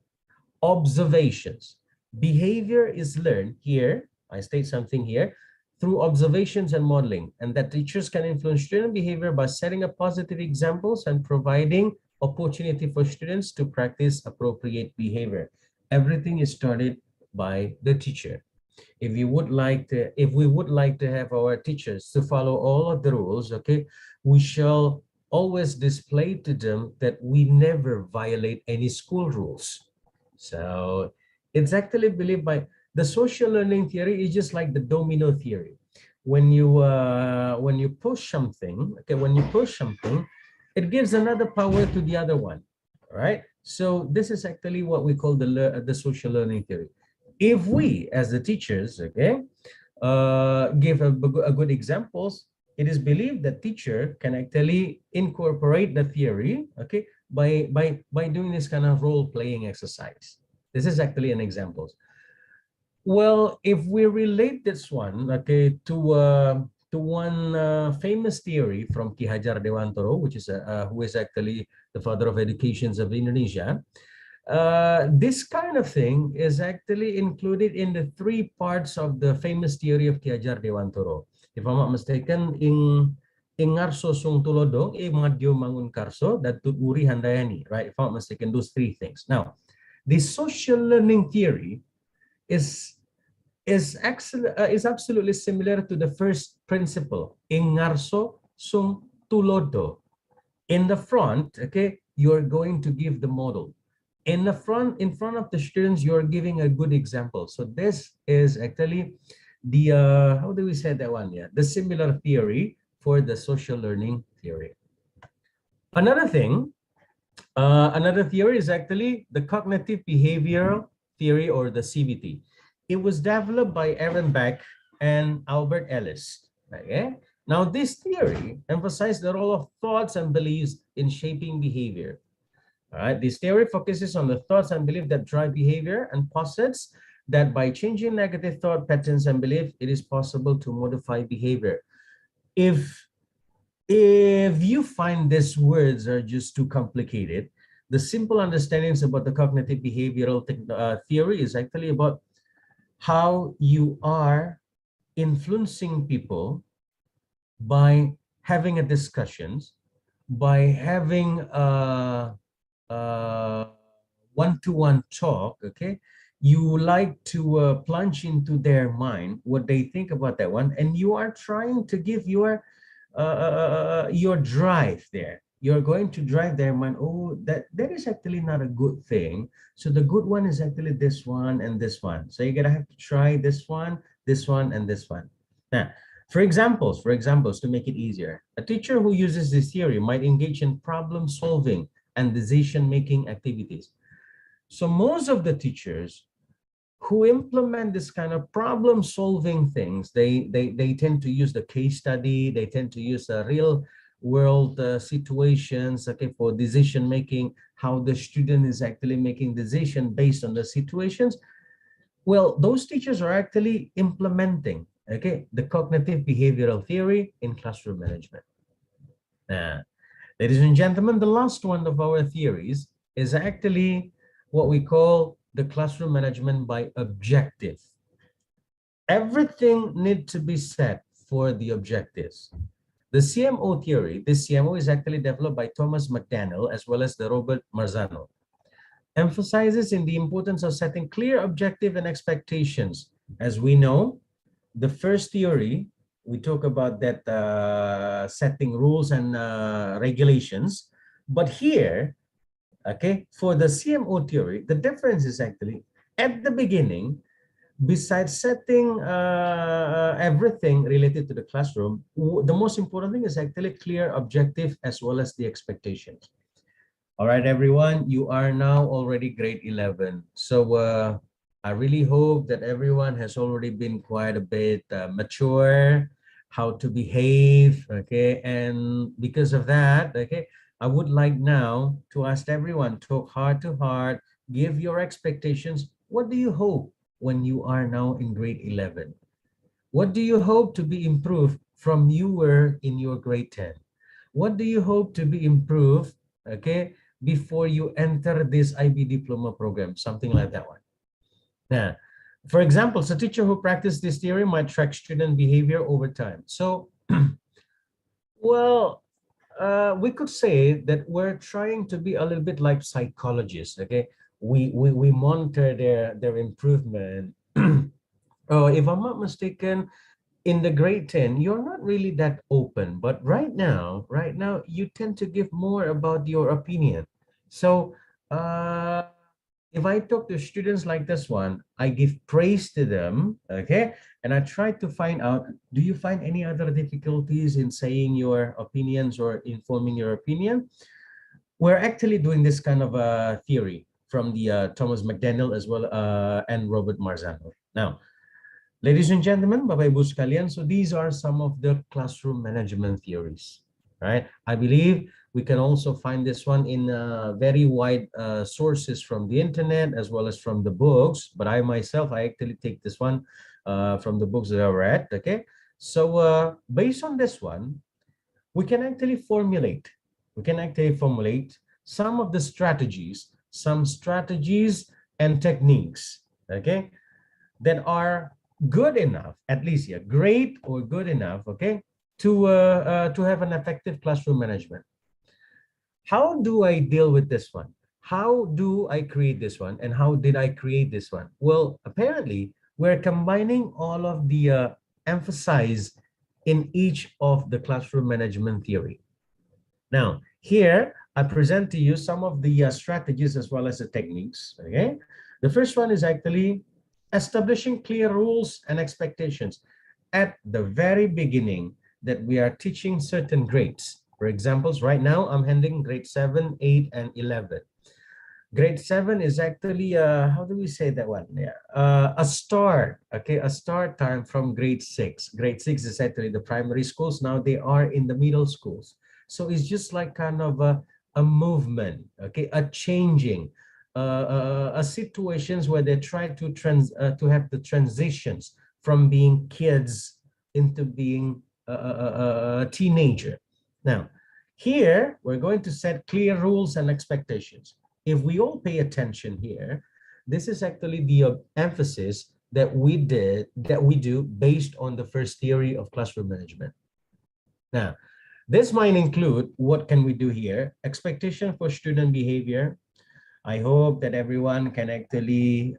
[SPEAKER 4] observations. Behavior is learned here, I state something here, through observations and modeling, and that teachers can influence student behavior by setting up positive examples and providing opportunity for students to practice appropriate behavior. Everything is started by the teacher. If we would like to have our teachers to follow all of the rules, okay, we shall always display to them that we never violate any school rules. So it's actually believed by the social learning theory is just like the domino theory. When you push something, okay, it gives another power to the other one. All right. So this is actually what we call the social learning theory. If we, as the teachers, okay, give a good examples, it is believed that teacher can actually incorporate the theory, okay, by doing this kind of role-playing exercise. This is actually an example. Well, if we relate this one, okay, to one famous theory from Ki Hajar Dewantoro, which is who is actually the father of educations of Indonesia. This kind of thing is actually included in the 3 parts of the famous theory of Ki Hajar Dewantoro. If I'm not mistaken, Ngarso Sung Tulodo, Madyo Mangun Karso, dan Uri Handayani, right? If I'm not mistaken, those 3 things. Now, the social learning theory is absolutely similar to the first principle, Ngarso Sung Tulodo. In the front, okay, you're going to give the model. In front of the students, you're giving a good example. So this is actually the how do we say that one? Yeah, the similar theory for the social learning theory. Another thing, another theory is actually the cognitive behavioral theory, or the CBT. It was developed by Aaron Beck and Albert Ellis. Okay. Now, this theory emphasized the role of thoughts and beliefs in shaping behavior. All right. This theory focuses on the thoughts and beliefs that drive behavior and posits that by changing negative thought patterns and beliefs, it is possible to modify behavior. If you find these words are just too complicated, the simple understandings about the cognitive behavioral theory is actually about how you are influencing people by having a discussions, by having a one-to-one talk, okay? You like to plunge into their mind what they think about that one, and you are trying to give your drive there. You're going to drive their mind. Oh, that is actually not a good thing. So the good one is actually this one and this one. So you're gonna have to try this one, and this one. Now, for examples, to make it easier, a teacher who uses this theory might engage in problem solving and decision-making activities. So most of the teachers who implement this kind of problem-solving things, they tend to use the case study, they tend to use real world situations, okay, for decision-making, how the student is actually making decision based on the situations. Well, those teachers are actually implementing, okay, the cognitive behavioral theory in classroom management. Ladies and gentlemen, the last one of our theories is actually what we call the classroom management by objective. Everything needs to be set for the objectives. The CMO theory, this CMO is actually developed by Thomas McDaniel as well as the Robert Marzano, emphasizes in the importance of setting clear objective and expectations. As we know, the first theory, we talk about that setting rules and regulations. But here, okay, for the CMO theory, the difference is actually at the beginning, besides setting everything related to the classroom, the most important thing is actually clear objective as well as the expectations. All right, everyone, you are now already grade 11. So I really hope that everyone has already been quite a bit mature, how to behave, okay? And because of that, okay, I would like now to ask everyone, talk heart to heart, give your expectations. What do you hope? when you are now in grade 11? What do you hope to be improved from you were in your grade 10? What do you hope to be improved, okay, before you enter this IB diploma program? Something like that one. Now, for example, a teacher who practices this theory might track student behavior over time. So, well, we could say that we're trying to be a little bit like psychologists, okay? We monitor their improvement. Oh, if I'm not mistaken, in the grade 10, you're not really that open, but right now, you tend to give more about your opinion. So, if I talk to students like this one, I give praise to them, okay? And I try to find out, do you find any other difficulties in saying your opinions or informing your opinion? We're actually doing this kind of a theory from the Thomas McDaniel as well and Robert Marzano. Now, ladies and gentlemen, Bapak Ibu sekalian, so these are some of the classroom management theories, right? I believe we can also find this one in very wide sources from the internet as well as from the books, but I myself, I actually take this one from the books that I read, okay? So based on this one, we can actually formulate some of the strategies, and techniques, okay, that are good enough, at least, yeah, great or good enough, okay, to have an effective classroom management. How do I deal with this one? How do I create this one? And how did I create this one? Well, apparently, we're combining all of the emphasis in each of the classroom management theory. Now, here, I present to you some of the strategies as well as the techniques, okay? The first one is actually establishing clear rules and expectations at the very beginning that we are teaching certain grades. For examples, right now, I'm handling grade 7, 8, and 11. Grade 7 is actually, how do we say that one? Yeah, a start, okay, a start time from grade 6. Grade 6 is actually the primary schools. Now they are in the middle schools. So it's just like kind of a movement, okay, a changing, a situations where they try to have the transitions from being kids into being a teenager. Now, here we're going to set clear rules and expectations. If we all pay attention here, this is actually the emphasis that we do based on the first theory of classroom management. Now, this might include, what can we do here? Expectation for student behavior. I hope that everyone can actually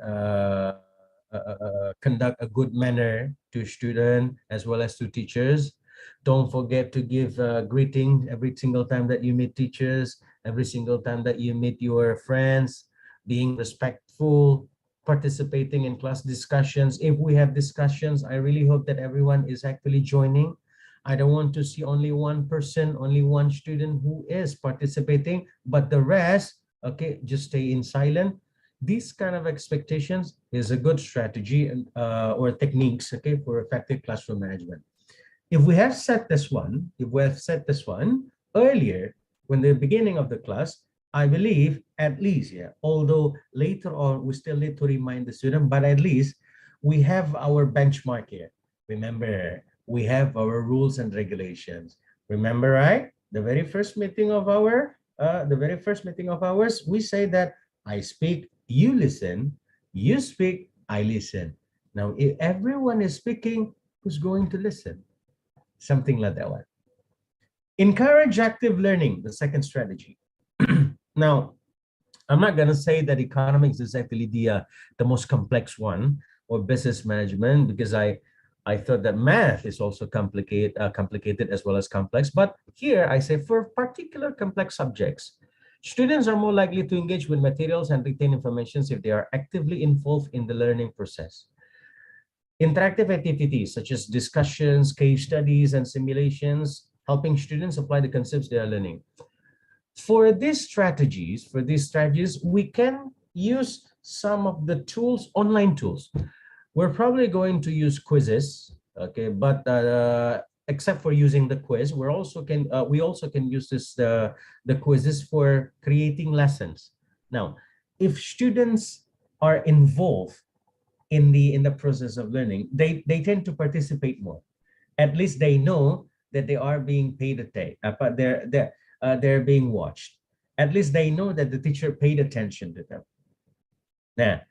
[SPEAKER 4] conduct a good manner to students as well as to teachers. Don't forget to give greeting every single time that you meet teachers, every single time that you meet your friends, being respectful, participating in class discussions. If we have discussions, I really hope that everyone is actually joining. I don't want to see only one person, only one student who is participating, but the rest, okay, just stay in silent. These kind of expectations is a good strategy and or techniques, okay, for effective classroom management. If we have set this one, earlier, when the beginning of the class, I believe at least, yeah, although later on we still need to remind the student, but at least we have our benchmark here. Remember, we have our rules and regulations. Remember, right? The very first meeting of ours, we say that I speak, you listen, you speak, I listen. Now, if everyone is speaking, who's going to listen? Something like that one. Encourage active learning, the second strategy. Now, I'm not going to say that economics is actually the most complex one, or business management, because I thought that math is also complicated as well as complex. But here I say for particular complex subjects, students are more likely to engage with materials and retain information if they are actively involved in the learning process. Interactive activities such as discussions, case studies, and simulations, helping students apply the concepts they are learning. For these strategies, we can use some of the tools, online tools. We're probably going to use quizzes, okay, but except for using the quiz, we also can use the quizzes for creating lessons. Now, if students are involved in the process of learning, they tend to participate more. At least they know that they are being paid attention, but they're being watched. At least they know that the teacher paid attention to them. Now,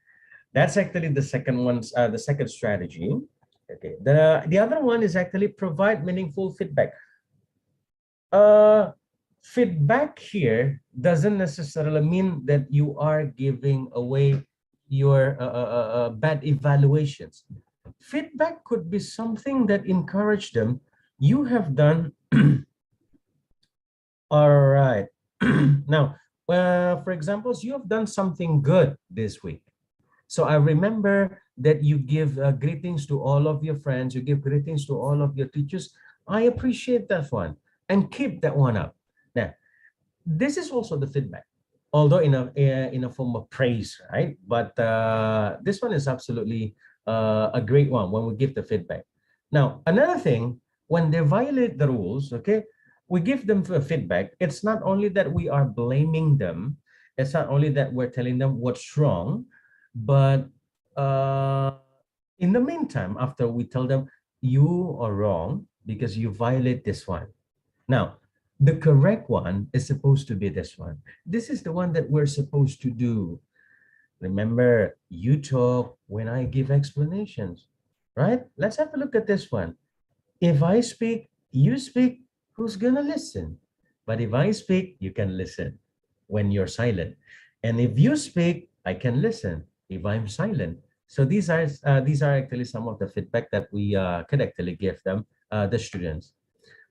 [SPEAKER 4] that's actually the second one's the second strategy. Okay, the other one is actually provide meaningful feedback. Feedback here doesn't necessarily mean that you are giving away your bad evaluations. Feedback could be something that encourage them. You have done all right. Now, for example, you have done something good this week. So I remember that you give greetings to all of your friends, you give greetings to all of your teachers. I appreciate that one and keep that one up. Now, this is also the feedback, although in a form of praise, right? But this one is absolutely a great one when we give the feedback. Now, another thing, when they violate the rules, okay, we give them feedback. It's not only that we are blaming them, it's not only that we're telling them what's wrong, but in the meantime, after we tell them you are wrong because you violate this one. Now, the correct one is supposed to be this one. This is the one that we're supposed to do. Remember, you talk when I give explanations, right? Let's have a look at this one. If I speak, you speak, who's gonna listen? But if I speak, you can listen when you're silent. And if you speak, I can listen if I'm silent. So these are actually some of the feedback that we could actually give them, the students.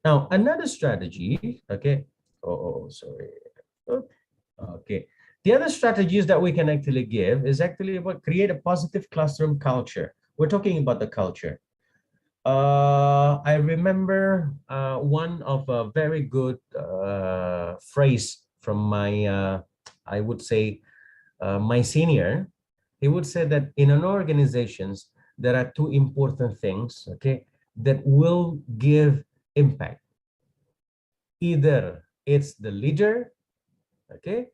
[SPEAKER 4] Now, another strategy, okay. Sorry. Okay. The other strategies that we can actually give is actually about create a positive classroom culture. We're talking about the culture. I remember one of a very good phrase from my, I would say, my senior. He would say that in an organizations, there are two important things, okay, that will give impact. Either it's the leader, okay,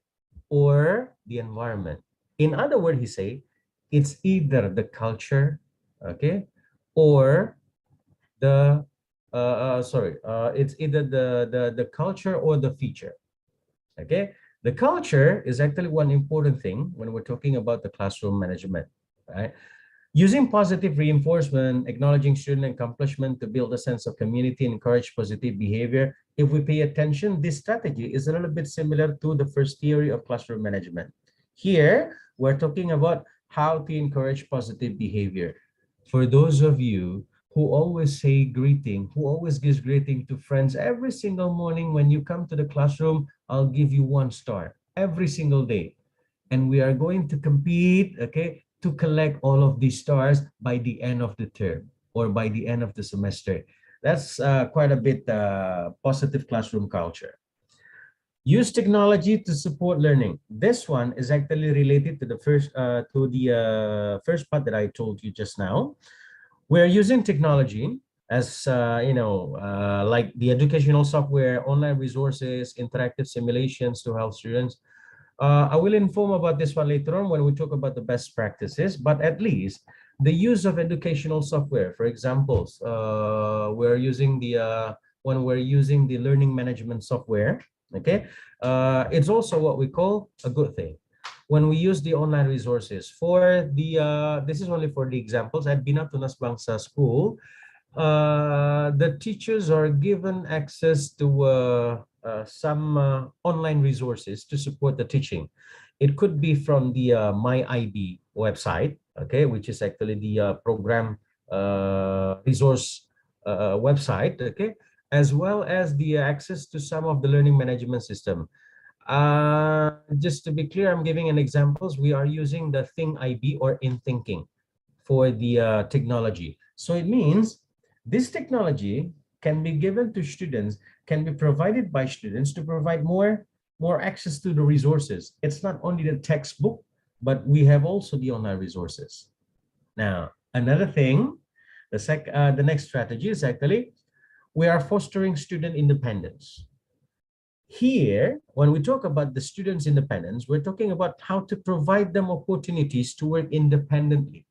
[SPEAKER 4] or the environment. In other words, he say, it's either the culture, okay, or the it's either the culture or the feature. Okay, the culture is actually one important thing when we're talking about the classroom management, right? Using positive reinforcement, acknowledging student accomplishment to build a sense of community and encourage positive behavior. If we pay attention, this strategy is a little bit similar to the first theory of classroom management. Here, we're talking about how to encourage positive behavior. For those of you who always say greeting, who always gives greeting to friends every single morning when you come to the classroom, I'll give you 1 star every single day. And we are going to compete, okay, to collect all of these stars by the end of the term or by the end of the semester. That's quite a bit positive classroom culture. Use technology to support learning. This one is actually related to the first part that I told you just now. We're using technology as like the educational software, online resources, interactive simulations to help students. I will inform about this one later on when we talk about the best practices, but at least the use of educational software, for example, we're using when we're using the learning management software, okay, it's also what we call a good thing. When we use the online resources for the, this is only for the examples at Bina Tunas Bangsa School, the teachers are given access to some online resources to support the teaching. It could be from the My IB website, okay, which is actually the program resource website, okay, as well as the access to some of the learning management system. Just to be clear, I'm giving an examples. We are using the Think IB or In Thinking for the technology. So it means this technology can be given to students, can be provided by students to provide more access to the resources. It's not only the textbook, but we have also the online resources. Now, another thing, the next strategy is actually we are fostering student independence. Here, when we talk about the students' independence, we're talking about how to provide them opportunities to work independently.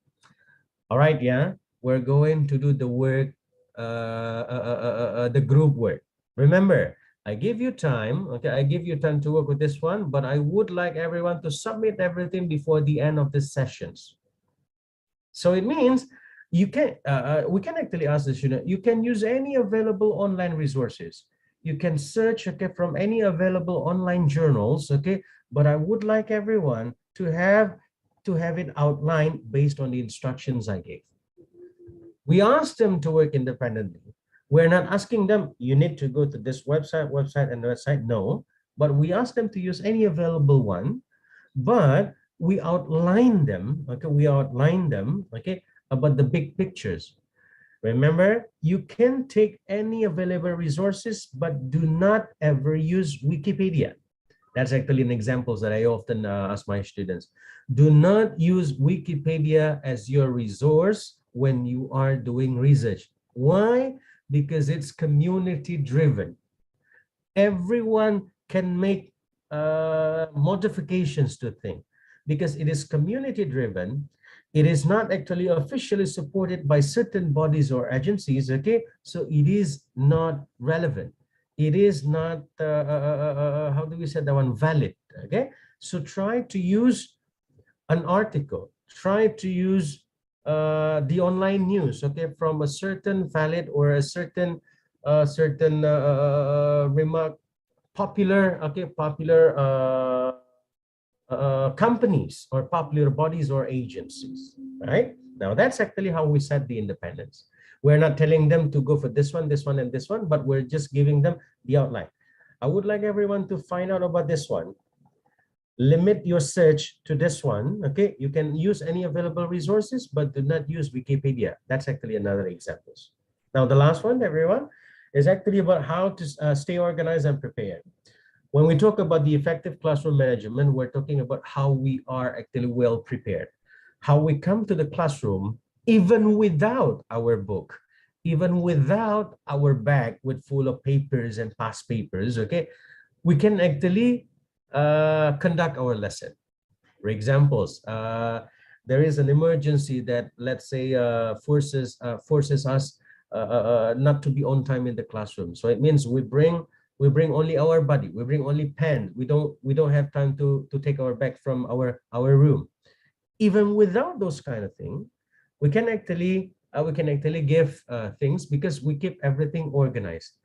[SPEAKER 4] All right, yeah, we're going to do the work, the group work. Remember, I give you time, okay, I give you time to work with this one, but I would like everyone to submit everything before the end of the sessions. So it means you can, we can actually ask the student, you can use any available online resources. You can search, okay, from any available online journals, okay, but I would like everyone to have it outlined based on the instructions I gave. We asked them to work independently. We're not asking them, you need to go to this website, and website. No, but we asked them to use any available one, but we outline them, okay, okay, about the big pictures. Remember, you can take any available resources, but do not ever use Wikipedia. That's actually an example that I often ask my students. Do not use Wikipedia as your resource when you are doing research. Why? Because it's community driven. Everyone can make modifications to things because it is community driven. It is not actually officially supported by certain bodies or agencies, okay? So it is not relevant. It is not, how do we say that one, valid, okay? So try to use an article, try to use the online news, okay, from a certain valid or a certain remark, popular, okay, popular companies or popular bodies or agencies, right? Now that's actually how we set the independence. We're not telling them to go for this one, and this one, but we're just giving them the outline. I would like everyone to find out about this one. Limit your search to this one, okay? You can use any available resources, but do not use Wikipedia. That's actually another example. Now, the last one, everyone, is actually about how to stay organized and prepared. When we talk about the effective classroom management, we're talking about how we are actually well prepared, how we come to the classroom even without our book, even without our bag with full of papers and past papers, okay? We can actually conduct our lesson. For examples, there is an emergency that, let's say, forces us not to be on time in the classroom. So it means we bring only our body, we bring only pen. We don't have time to take our bag from our room. Even without those kind of things, we can actually give things because we keep everything organized.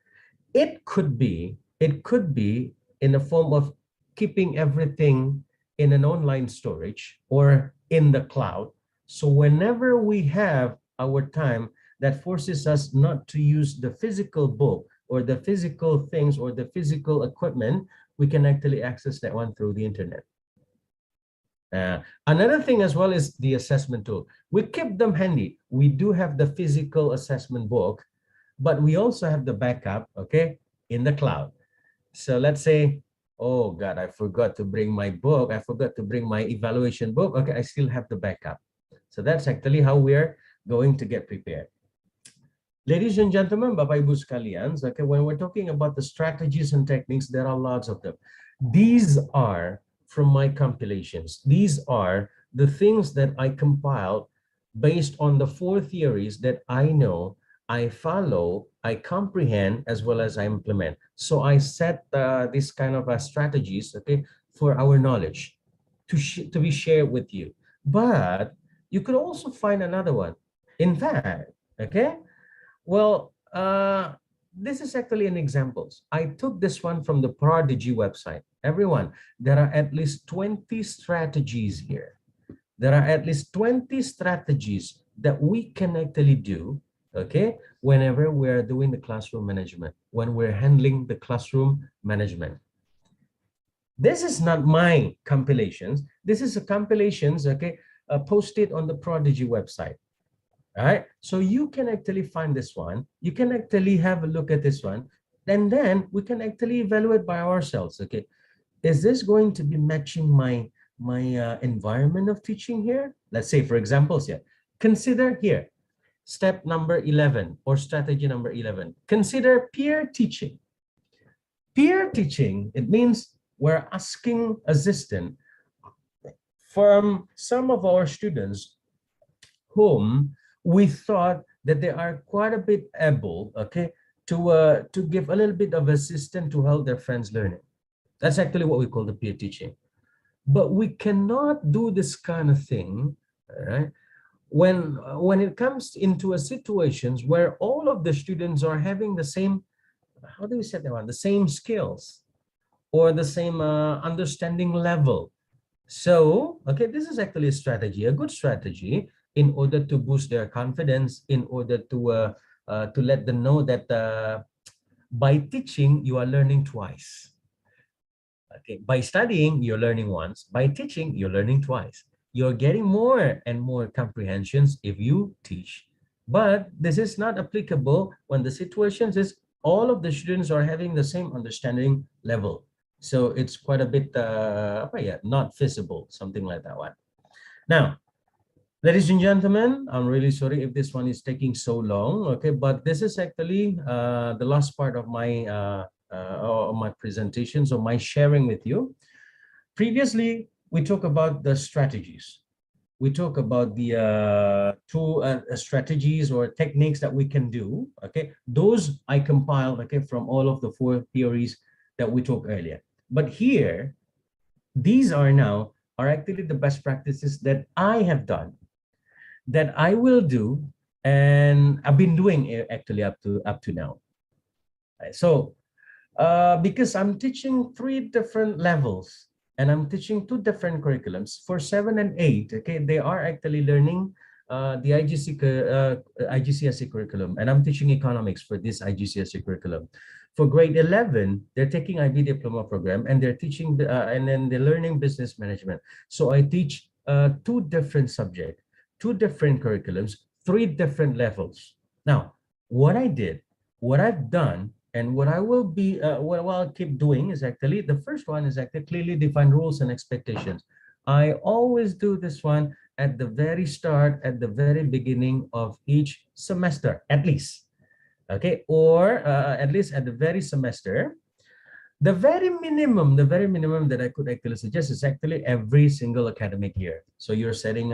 [SPEAKER 4] It could be in the form of keeping everything in an online storage or in the cloud. So whenever we have our time that forces us not to use the physical book or the physical things or the physical equipment, we can actually access that one through the internet. Another thing as well is the assessment tool. We keep them handy. We do have the physical assessment book, but we also have the backup, okay, in the cloud. So let's say, oh God, I forgot to bring my book. I forgot to bring my evaluation book. Okay, I still have the backup. So that's actually how we're going to get prepared. Ladies and gentlemen, Bapak Ibu sekalian, okay, when we're talking about the strategies and techniques, there are lots of them. These are from my compilations. These are the things that I compiled based on the 4 theories that I know, I follow, I comprehend, as well as I implement. So I set this kind of strategies, okay, for our knowledge to be shared with you. But you could also find another one. In fact, okay, well, this is actually an example. I took this one from the Prodigy website. Everyone, there are at least 20 strategies here. There are at least 20 strategies that we can actually do, okay, whenever we're doing the classroom management, when we're handling the classroom management. This is not my compilations. This is a compilations, okay, posted on the Prodigy website. All right, so you can actually find this one. You can actually have a look at this one, and then we can actually evaluate by ourselves. Okay, is this going to be matching my environment of teaching here? Let's say, for example, here, consider here, step number 11 or strategy number 11. Consider peer teaching. Peer teaching, it means we're asking assistance from some of our students whom we thought that they are quite a bit able, okay, to give a little bit of assistance to help their friends learning. That's actually what we call the peer teaching. But we cannot do this kind of thing, right, when it comes into a situations where all of the students are having the same, how do we say that one, the same skills or the same understanding level. So, okay, this is actually a strategy, a good strategy, in order to boost their confidence, in order to let them know that by teaching, you are learning twice. Okay, by studying, you're learning once. By teaching, you're learning twice. You're getting more and more comprehensions if you teach. But this is not applicable when the situations is all of the students are having the same understanding level. So it's quite a bit, not feasible, something like that one. Now, ladies and gentlemen, I'm really sorry if this one is taking so long, okay, but this is actually the last part of my presentation, so my sharing with you. Previously, we talked about the strategies. We talk about the two strategies or techniques that we can do, okay? Those I compiled, okay, from all of the 4 theories that we talked earlier. But here, these are actually the best practices that I have done, that I will do, and I've been doing it actually up to now. So, because I'm teaching 3 different levels, and I'm teaching 2 different curriculums. For 7 and 8, okay, they are actually learning the IGCSE curriculum, and I'm teaching economics for this IGCSE curriculum. For grade 11, they're taking IB diploma program, and they're teaching, and then they're learning business management. So I teach 2 different subjects, 2 different curriculums, 3 different levels. Now, what I've done, and what I will be, what I'll keep doing is actually, the first one is actually clearly define rules and expectations. I always do this one at the very start, at the very beginning of each semester, at least, okay, or at least at the very semester. The very minimum that I could actually suggest is actually every single academic year. So you're setting,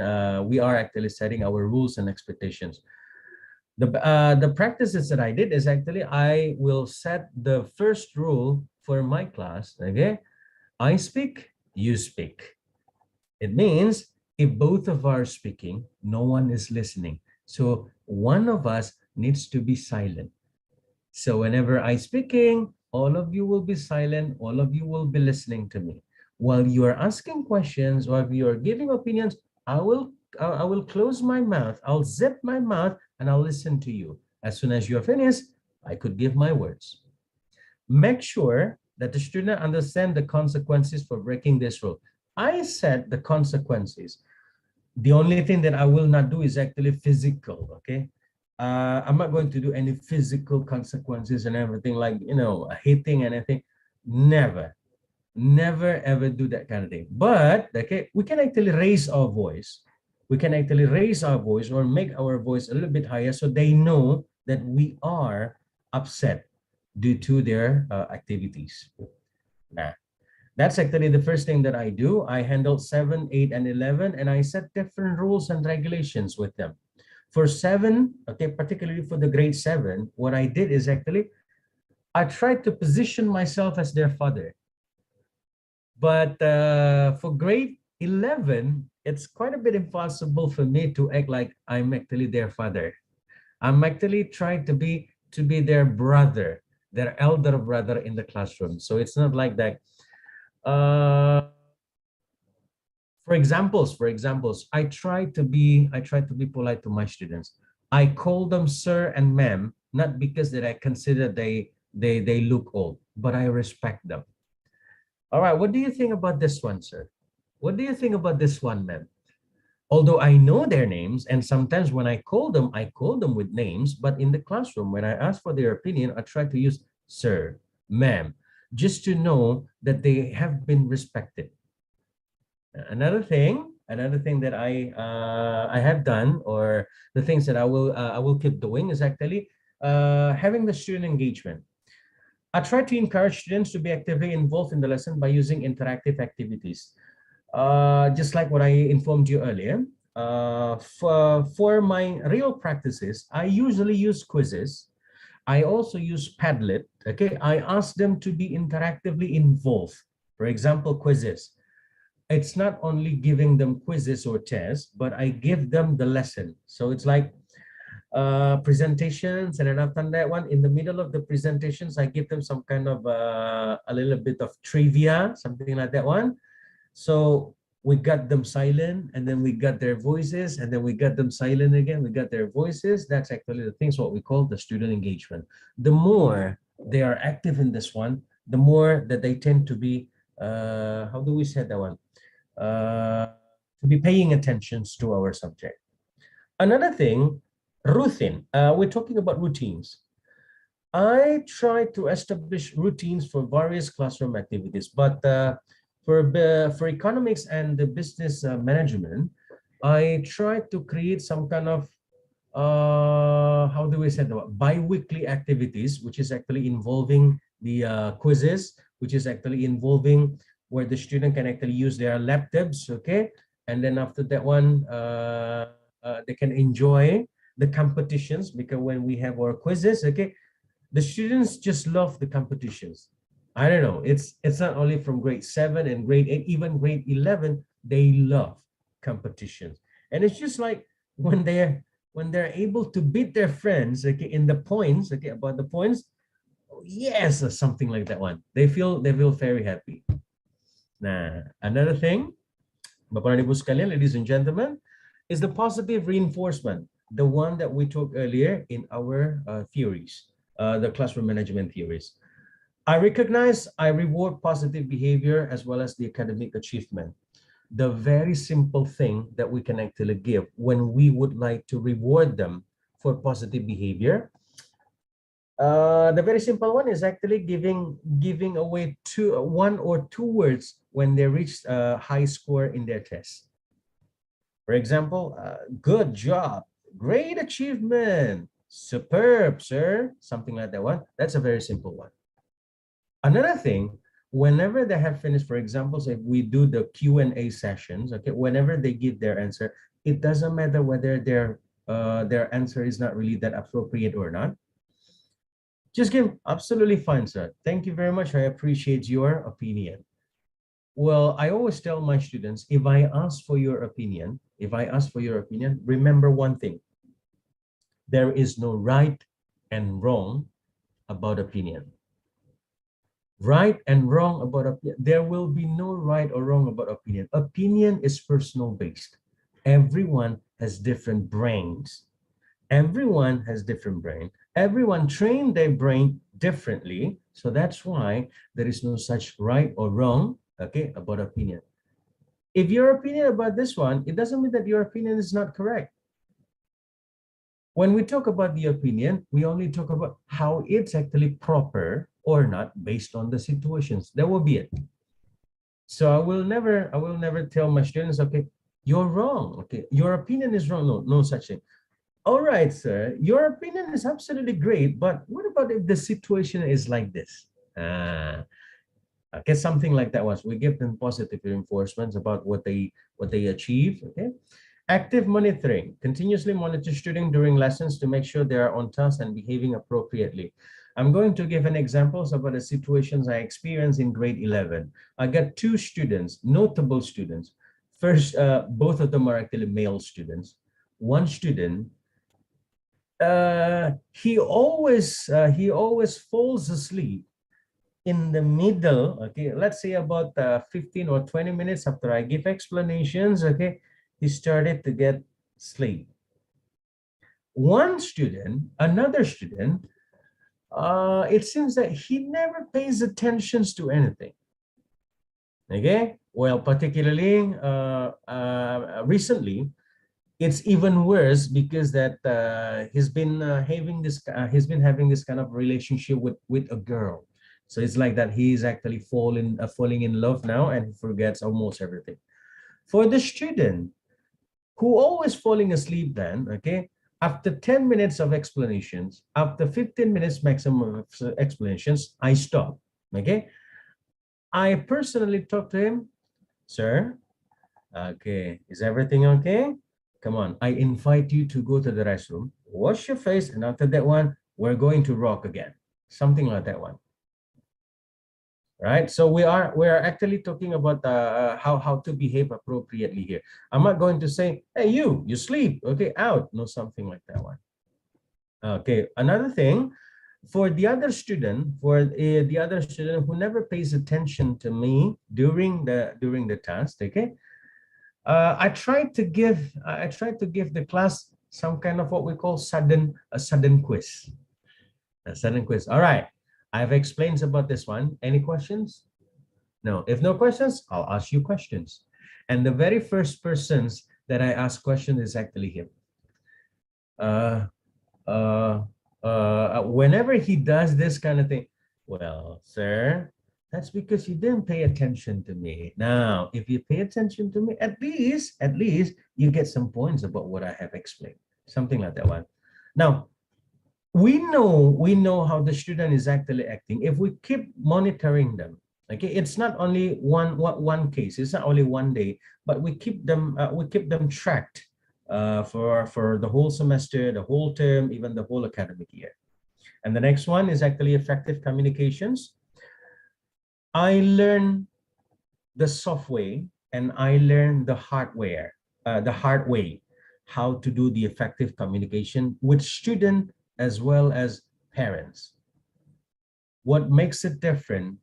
[SPEAKER 4] we are actually setting our rules and expectations. The practices that I did is actually, I will set the first rule for my class, okay? I speak, you speak. It means if both of us are speaking, no one is listening. So one of us needs to be silent. So whenever I'm speaking, all of you will be silent, all of you will be listening to me. While you are asking questions, or if you are giving opinions, I will close my mouth, I'll zip my mouth, and I'll listen to you. As soon as you're finished, I could give my words. Make sure that the student understand the consequences for breaking this rule. I said the consequences. The only thing that I will not do is actually physical, okay? I'm not going to do any physical consequences and everything, like, hitting anything. Never ever do that kind of thing. But okay, we can actually raise our voice. We can actually raise our voice or make our voice a little bit higher, so they know that we are upset due to their activities. Nah, that's actually the first thing that I do. I handle 7, 8, and 11, and I set different rules and regulations with them. For 7, okay, particularly for the grade 7, what I did is actually, I tried to position myself as their father. But for grade 11, it's quite a bit impossible for me to act like I'm actually their father. I'm actually trying to be their brother, their elder brother in the classroom. So it's not like that. For examples, I try to be polite to my students. I call them sir and ma'am, not because that I consider they look old, but I respect them. All right, what do you think about this one, sir? What do you think about this one, ma'am? Although I know their names, and sometimes when I call them with names, but in the classroom, when I ask for their opinion, I try to use sir, ma'am, just to know that they have been respected. Another thing that I have done, or the things that I will keep doing, is actually having the student engagement. I try to encourage students to be actively involved in the lesson by using interactive activities. Just like what I informed you earlier, For my real practices, I usually use quizzes. I also use Padlet. Okay, I ask them to be interactively involved. For example, quizzes. It's not only giving them quizzes or tests, but I give them the lesson. So it's like presentations, and then after that one, in the middle of the presentations, I give them some kind of a little bit of trivia, something like that one. So we got them silent, and then we got their voices, and then we got them silent again, we got their voices. That's actually the things what we call the student engagement. The more they are active in this one, the more that they tend to be, how do we say that one? To be paying attention to our subject. Another thing, routine. We're talking about routines. I try to establish routines for various classroom activities, but for economics and the business management, I try to create some kind of how do we say that, bi-weekly activities, which is actually involving the quizzes, which is actually involving where the student can actually use their laptops, okay, and then after that one they can enjoy the competitions, because when we have our quizzes, okay, the students just love the competitions. I don't know, it's not only from grade 7 and grade 8, even grade 11, they love competitions. And it's just like when they're able to beat their friends, okay, in the points, okay, about the points, oh, yes, or something like that one, they feel very happy. Nah, another thing, Bapak dan Ibu sekalian, ladies and gentlemen, is the positive reinforcement, the one that we took earlier in our theories, the classroom management theories. I recognize, I reward positive behavior as well as the academic achievement. The very simple thing that we can actually give when we would like to reward them for positive behavior. The very simple one is actually giving away one or two words when they reach a high score in their test. For example, good job, great achievement, superb, sir, something like that one. That's a very simple one. Another thing, whenever they have finished, for example, so if we do the Q&A sessions, okay, whenever they give their answer, it doesn't matter whether their answer is not really that appropriate or not. Just give absolutely fine, sir. Thank you very much. I appreciate your opinion. Well, I always tell my students, if I ask for your opinion, remember one thing. There is no right and wrong about opinion. Right and wrong about opinion. There will be no right or wrong about opinion. Opinion is personal based. Everyone has different brains. Everyone has different brain. Everyone trained their brain differently. So that's why there is no such right or wrong, okay, about opinion. If your opinion about this one, it doesn't mean that your opinion is not correct. When we talk about the opinion, we only talk about how it's actually proper or not based on the situations. That will be it. So I will never tell my students, okay, you're wrong. Okay, your opinion is wrong. No such thing. All right, sir, your opinion is absolutely great, but what about if the situation is like this? Okay, something like that was. We give them positive reinforcements about what they achieve. Okay, active monitoring, continuously monitor students during lessons to make sure they are on task and behaving appropriately. I'm going to give an examples about the situations I experienced in grade 11. I got two students, notable students. First, both of them are actually male students. One student, he always falls asleep in the middle, okay, let's say about 15 or 20 minutes after I give explanations, okay, he started to get sleep. Another student, it seems that he never pays attention to anything. Okay, well, particularly recently, it's even worse because that he's been having this kind of relationship with a girl. So it's like that he's actually falling in love now, and he forgets almost everything. For the student who always falling asleep, then okay, after 10 minutes of explanations, after 15 minutes maximum of explanations, I stop. Okay, I personally talk to him, sir. Okay, is everything okay? Come on, I invite you to go to the restroom, wash your face, and after that one, we're going to rock again. Something like that one. Right? So we are actually talking about how to behave appropriately here. I'm not going to say, hey, you sleep, okay, out. No, something like that one. Okay, another thing, for the other student, who never pays attention to me during the task, okay, I tried to give the class some kind of what we call a sudden quiz. A sudden quiz. All right, I've explained about this one. Any questions? No. If no questions, I'll ask you questions. And the very first persons that I ask questions is actually him. Whenever he does this kind of thing, well, sir, that's because you didn't pay attention to me. Now, if you pay attention to me, at least you get some points about what I have explained. Something like that one. Now, we know how the student is actually acting if we keep monitoring them. Okay, it's not only one case, it's not only one day, but we keep them tracked for the whole semester, the whole term, even the whole academic year. And the next one is actually effective communications. I learn the soft way and I learn the hard way, how to do the effective communication with student as well as parents. What makes it different,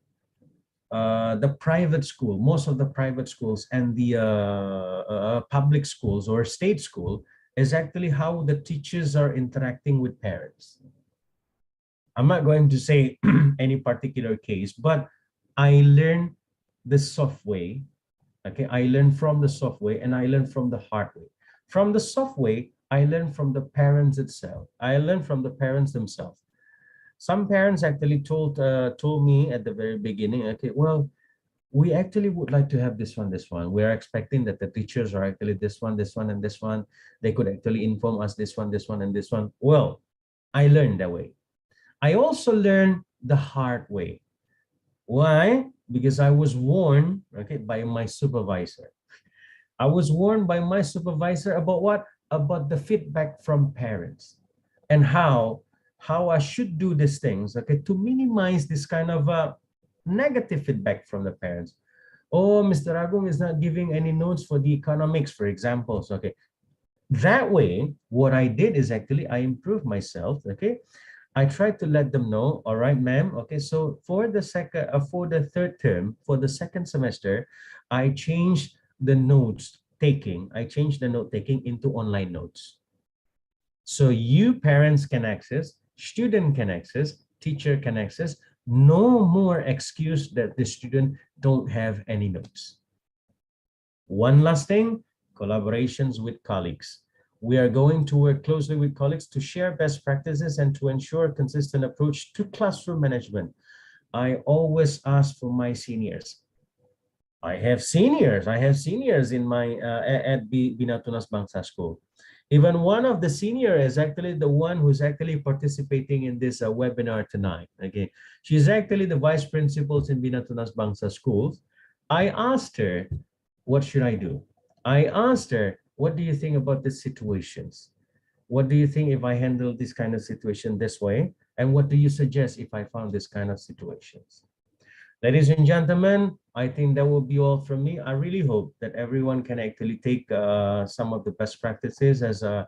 [SPEAKER 4] the private school, most of the private schools and the public schools or state school, is actually how the teachers are interacting with parents. I'm not going to say any particular case, but I learned the soft way. Okay, I learned from the soft way and I learned from the hard way. From the soft way, I learned from the parents itself. I learned from the parents themselves. Some parents actually told me at the very beginning, okay, well, we actually would like to have this one. We're expecting that the teachers are actually this one, and this one. They could actually inform us this one, and this one. Well, I learned that way. I also learned the hard way. Why? Because I was warned, okay, by my supervisor. I was warned by my supervisor about what? About the feedback from parents and how I should do these things, okay, to minimize this kind of negative feedback from the parents. Oh, Mr. Agung is not giving any notes for the economics, for example. So, okay, that way, what I did is actually I improved myself, okay. I tried to let them know, all right, ma'am, okay, so for the third term, for the second semester, I changed the note taking into online notes. So you parents can access, student can access, teacher can access. No more excuse that the student don't have any notes. One last thing, collaborations with colleagues. We are going to work closely with colleagues to share best practices and to ensure a consistent approach to classroom management. I always ask for my seniors. I have seniors in my at Bina Tunas Bangsa School. Even one of the senior is actually the one who's actually participating in this webinar tonight. Okay, she's actually the vice principals in Bina Tunas Bangsa Schools. I asked her, what should I do? I asked her, what do you think about the situations? What do you think if I handle this kind of situation this way? And what do you suggest if I found this kind of situations? Ladies and gentlemen, I think that will be all from me. I really hope that everyone can actually take some of the best practices as a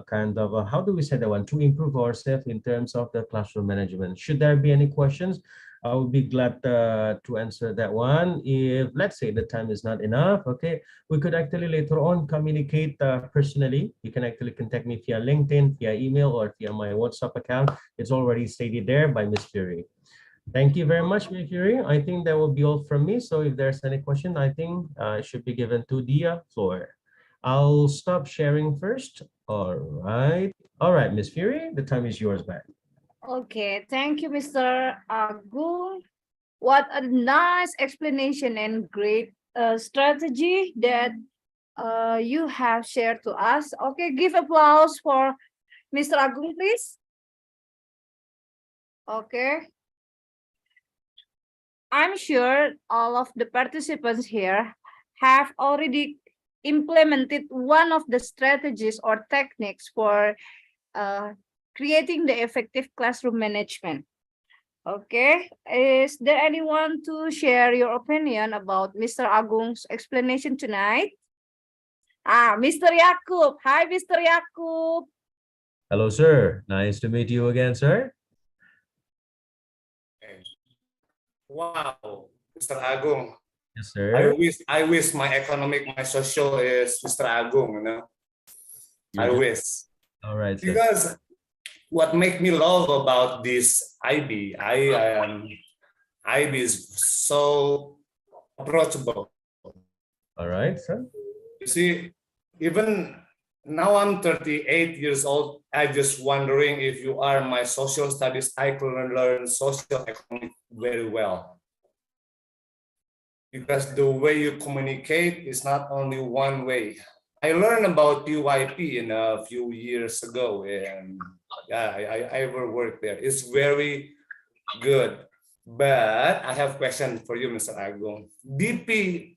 [SPEAKER 4] kind of a, how do we say that one, to improve ourselves in terms of the classroom management. Should there be any questions, I would be glad to answer that one. If, let's say, the time is not enough, okay, we could actually later on communicate personally. You can actually contact me via LinkedIn, via email, or via my WhatsApp account. It's already stated there by Ms. Fury. Thank you very much, Ms. Fury. I think that will be all from me. So if there's any question, I think it should be given to the floor. I'll stop sharing first. All right. All right, Ms. Fury, the time is yours back.
[SPEAKER 3] Okay, thank you, Mr. Agung. What a nice explanation and great strategy that you have shared to us. Okay, give applause for Mr. Agung, please. Okay. I'm sure all of the participants here have already implemented one of the strategies or techniques for creating the effective classroom management. Okay, is there anyone to share your opinion about Mr. Agung's explanation tonight? Mr. Yakub. Hi, Mr. Yakub.
[SPEAKER 4] Hello, sir. Nice to meet you again, sir.
[SPEAKER 7] Wow, Mr. Agung.
[SPEAKER 4] Yes, sir.
[SPEAKER 7] I wish my social is Mr. Agung, you know. I wish.
[SPEAKER 4] All right, sir.
[SPEAKER 7] Because what make me love about this IB is so approachable.
[SPEAKER 4] All right, sir.
[SPEAKER 7] You see, even now I'm 38 years old. I'm just wondering if you are my social studies, I can learn social economics very well. Because the way you communicate is not only one way. I learned about PYP in a few years ago, and yeah, I ever worked there. It's very good. But I have a question for you, Mr. Agung. DP,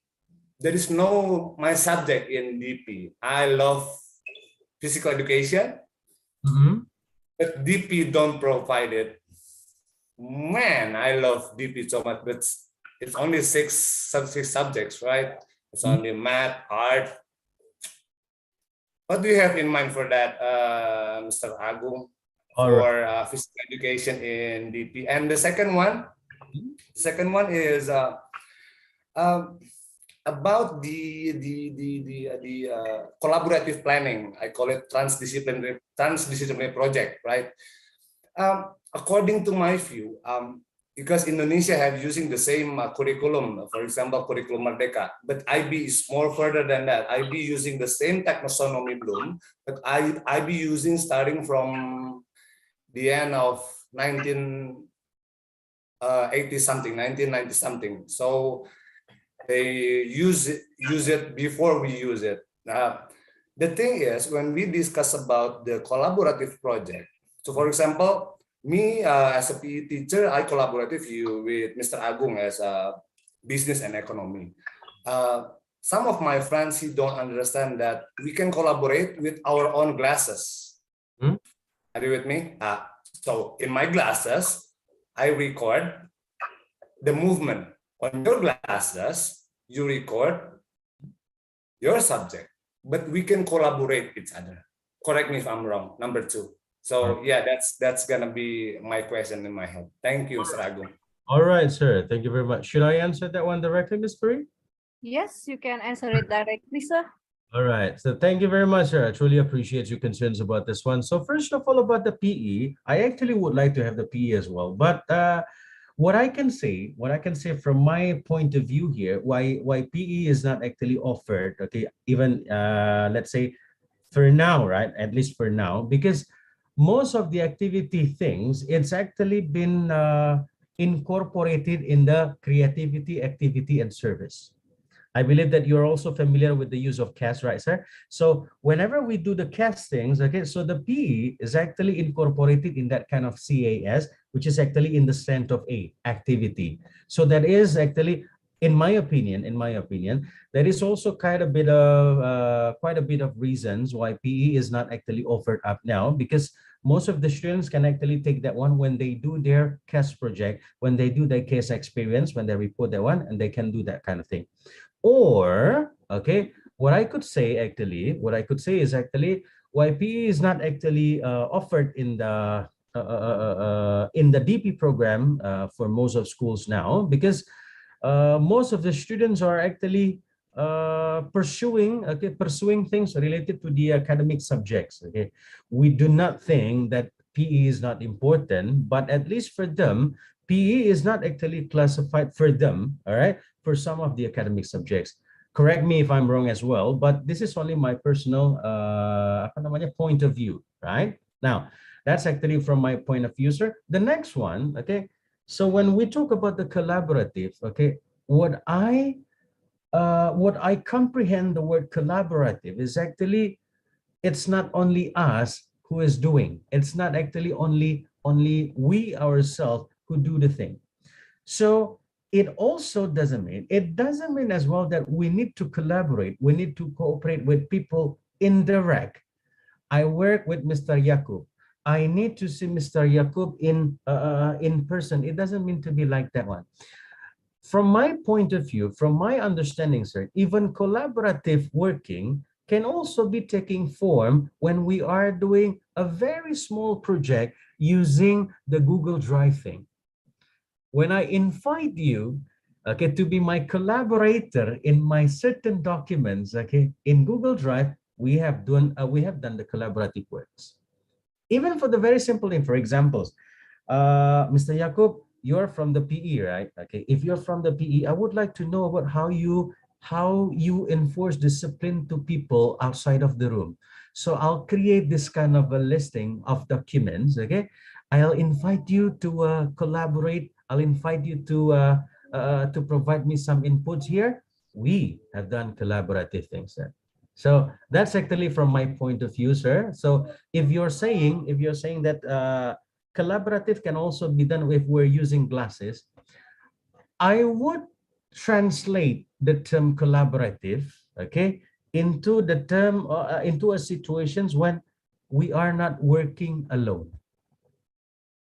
[SPEAKER 7] there is no my subject in DP. I love physical education, but DP don't provide it. Man, I love DP so much, but it's only six subjects, right? It's only math, art. What do you have in mind for that, Mr. Agung, for physical education in DP? And the second one is about the collaborative planning. I call it transdisciplinary project, right? According to my view, because Indonesia have using the same curriculum, for example, curriculum Merdeka, but IB is more further than that. IB using the same taxonomy bloom, but IB using starting from the end of 1980 something, 1990 something. So they use it before we use it. The thing is, when we discuss about the collaborative project, so for example, me as a PE teacher, I collaborate with Mr. Agung as a business and economy. Some of my friends, he don't understand that we can collaborate with our own glasses. Are you with me? So in my glasses, I record the movement. On your glasses, you record your subject, but we can collaborate each other. Correct me if I'm wrong. Number two. So yeah, that's gonna be my question in my head. Thank you, Mr. Agung.
[SPEAKER 4] All right, sir. Thank you very much. Should I answer that one directly, Ms. Puri?
[SPEAKER 3] Yes, you can answer it directly, sir.
[SPEAKER 4] All right. So thank you very much, sir. I truly appreciate your concerns about this one. So first of all, about the PE, I actually would like to have the PE as well. But what I can say from my point of view here, why PE is not actually offered, okay, even let's say for now, right? At least for now, because most of the activity things, it's actually been incorporated in the creativity, activity, and service. I believe that you're also familiar with the use of CAS, right, sir? So whenever we do the CAS things, okay, so the PE is actually incorporated in that kind of CAS, which is actually in the strength of A, activity. So that is actually, in my opinion, there is also quite a bit of reasons why PE is not actually offered up now, because most of the students can actually take that one when they do their CAS project, when they do their CAS experience, when they report that one, and they can do that kind of thing. Or, okay, what I could say is actually why PE is not actually offered in the DP program for most of schools now, because most of the students are actually pursuing things related to the academic subjects. Okay, we do not think that PE is not important, but at least for them, PE is not actually classified for them, all right, for some of the academic subjects. Correct me if I'm wrong as well, but this is only my personal point of view, right? Now, that's actually from my point of view, sir. The next one, okay, so when we talk about the collaborative, okay, what I comprehend the word collaborative is actually, it's not only us who is doing, it's not actually only we ourselves who do the thing. So it also doesn't mean, it doesn't mean as well that we need to collaborate, we need to cooperate with people indirect. I work with Mr. Yakub. I need to see Mr. Yakub in person. It doesn't mean to be like that one. From my point of view, from my understanding, sir, even collaborative working can also be taking form when we are doing a very small project using the Google Drive thing. When I invite you, okay, to be my collaborator in my certain documents, okay, in Google Drive, we have done the collaborative works. Even for the very simple thing, for examples, Mr. Yakub, you're from the PE, right? Okay, if you're from the PE, I would like to know about how you enforce discipline to people outside of the room. So I'll create this kind of a listing of documents. Okay, I'll invite you to collaborate. I'll invite you to provide me some inputs here. We have done collaborative things, sir. So that's actually from my point of view, sir. So if you're saying that collaborative can also be done if we're using glasses, I would translate the term collaborative, okay, into the term into a situations when we are not working alone.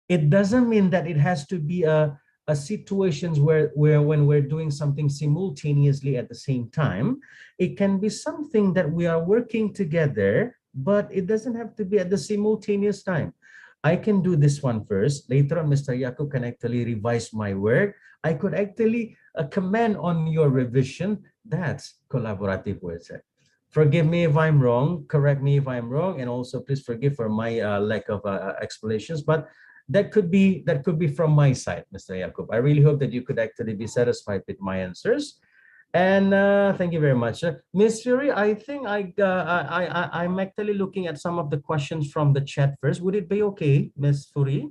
[SPEAKER 4] It doesn't mean that it has to be a situations where when we're doing something simultaneously at the same time. It can be something that we are working together, but it doesn't have to be at the simultaneous time. I can do this one first. Later on, Mr. Yakub can actually revise my work. I could actually comment on your revision. That's collaborative work, sir. Forgive me if I'm wrong, correct me if I'm wrong, and also please forgive for my lack of explanations, but that could be from my side, Mr. Yakub. I really hope that you could actually be satisfied with my answers. And thank you very much. Ms. Fury, I think I'm actually looking at some of the questions from the chat first. Would it be okay, Ms. Fury?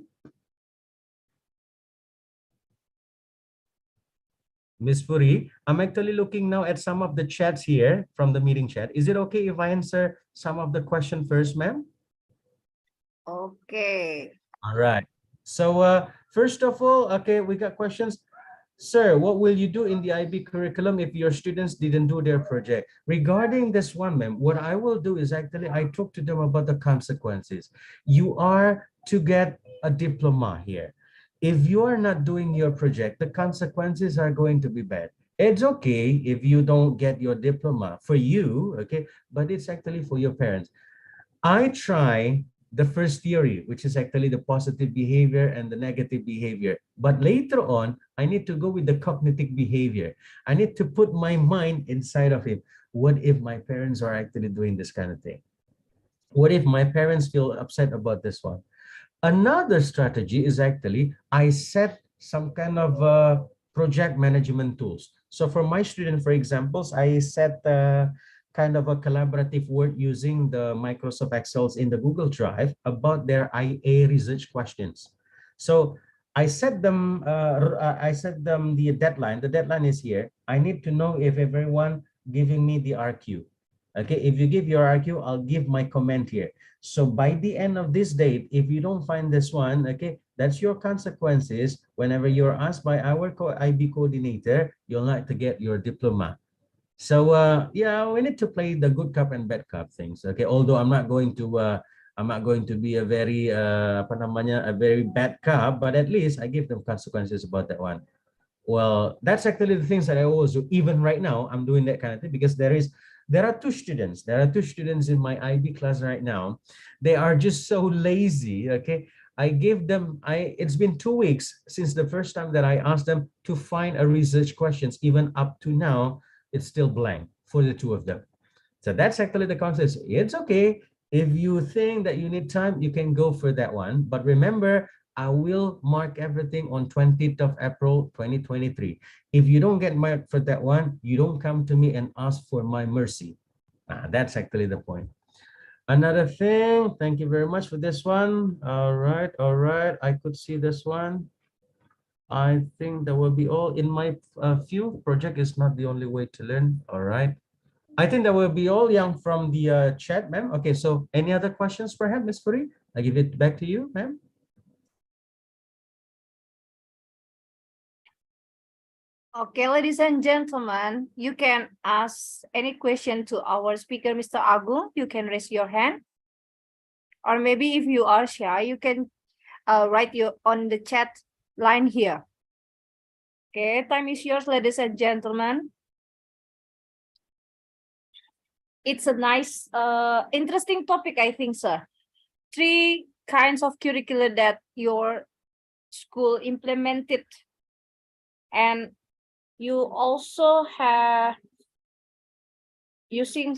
[SPEAKER 4] Ms. Fury, I'm actually looking now at some of the chats here from the meeting chat. Is it okay if I answer some of the question first, ma'am?
[SPEAKER 3] Okay.
[SPEAKER 4] All right. So first of all, okay, we got questions. Sir, what will you do in the IB curriculum if your students didn't do their project? Regarding this one, ma'am, what I will do is actually I talk to them about the consequences. You are to get a diploma here. If you are not doing your project, the consequences are going to be bad. It's okay if you don't get your diploma for you, okay, but it's actually for your parents. I try the first theory, which is actually the positive behavior and the negative behavior. But later on, I need to go with the cognitive behavior. I need to put my mind inside of it. What if my parents are actually doing this kind of thing? What if my parents feel upset about this one? Another strategy is actually I set some kind of project management tools. So for my student, for examples, I set kind of a collaborative work using the Microsoft Excels in the Google Drive about their IA research questions. So I set them the deadline. The deadline is here. I need to know if everyone giving me the RQ. Okay, if you give your RQ, I'll give my comment here. So by the end of this date, if you don't find this one, okay, that's your consequences. Whenever you're asked by our IB coordinator, you'll like to get your diploma. So yeah, we need to play the good cup and bad cup things. Okay, although I'm not going to be a very a very bad cup, but at least I give them consequences about that one. Well, that's actually the things that I always do. Even right now, I'm doing that kind of thing because there are two students. There are two students in my IB class right now. They are just so lazy. Okay, I gave them. It's been 2 weeks since the first time that I asked them to find a research questions. Even up to now, it's still blank for the two of them. So that's actually the concept. It's okay if you think that you need time, you can go for that one. But remember, I will mark everything on 20th of April, 2023. If you don't get marked for that one, you don't come to me and ask for my mercy. That's actually the point. Another thing, thank you very much for this one. All right, I could see this one. I think that will be all. In my view, project is not the only way to learn. All right. I think that will be all, Yang, from the chat, ma'am. Okay, so any other questions perhaps, Ms. Puri? I give it back to you, ma'am.
[SPEAKER 3] Okay, ladies and gentlemen, you can ask any question to our speaker, Mr. Agung. You can raise your hand. Or maybe if you are shy, you can write your on the chat line here. Okay, time is yours, ladies and gentlemen. It's a nice, interesting topic, I think, sir. 3 kinds of curricula that your school implemented. And you also have using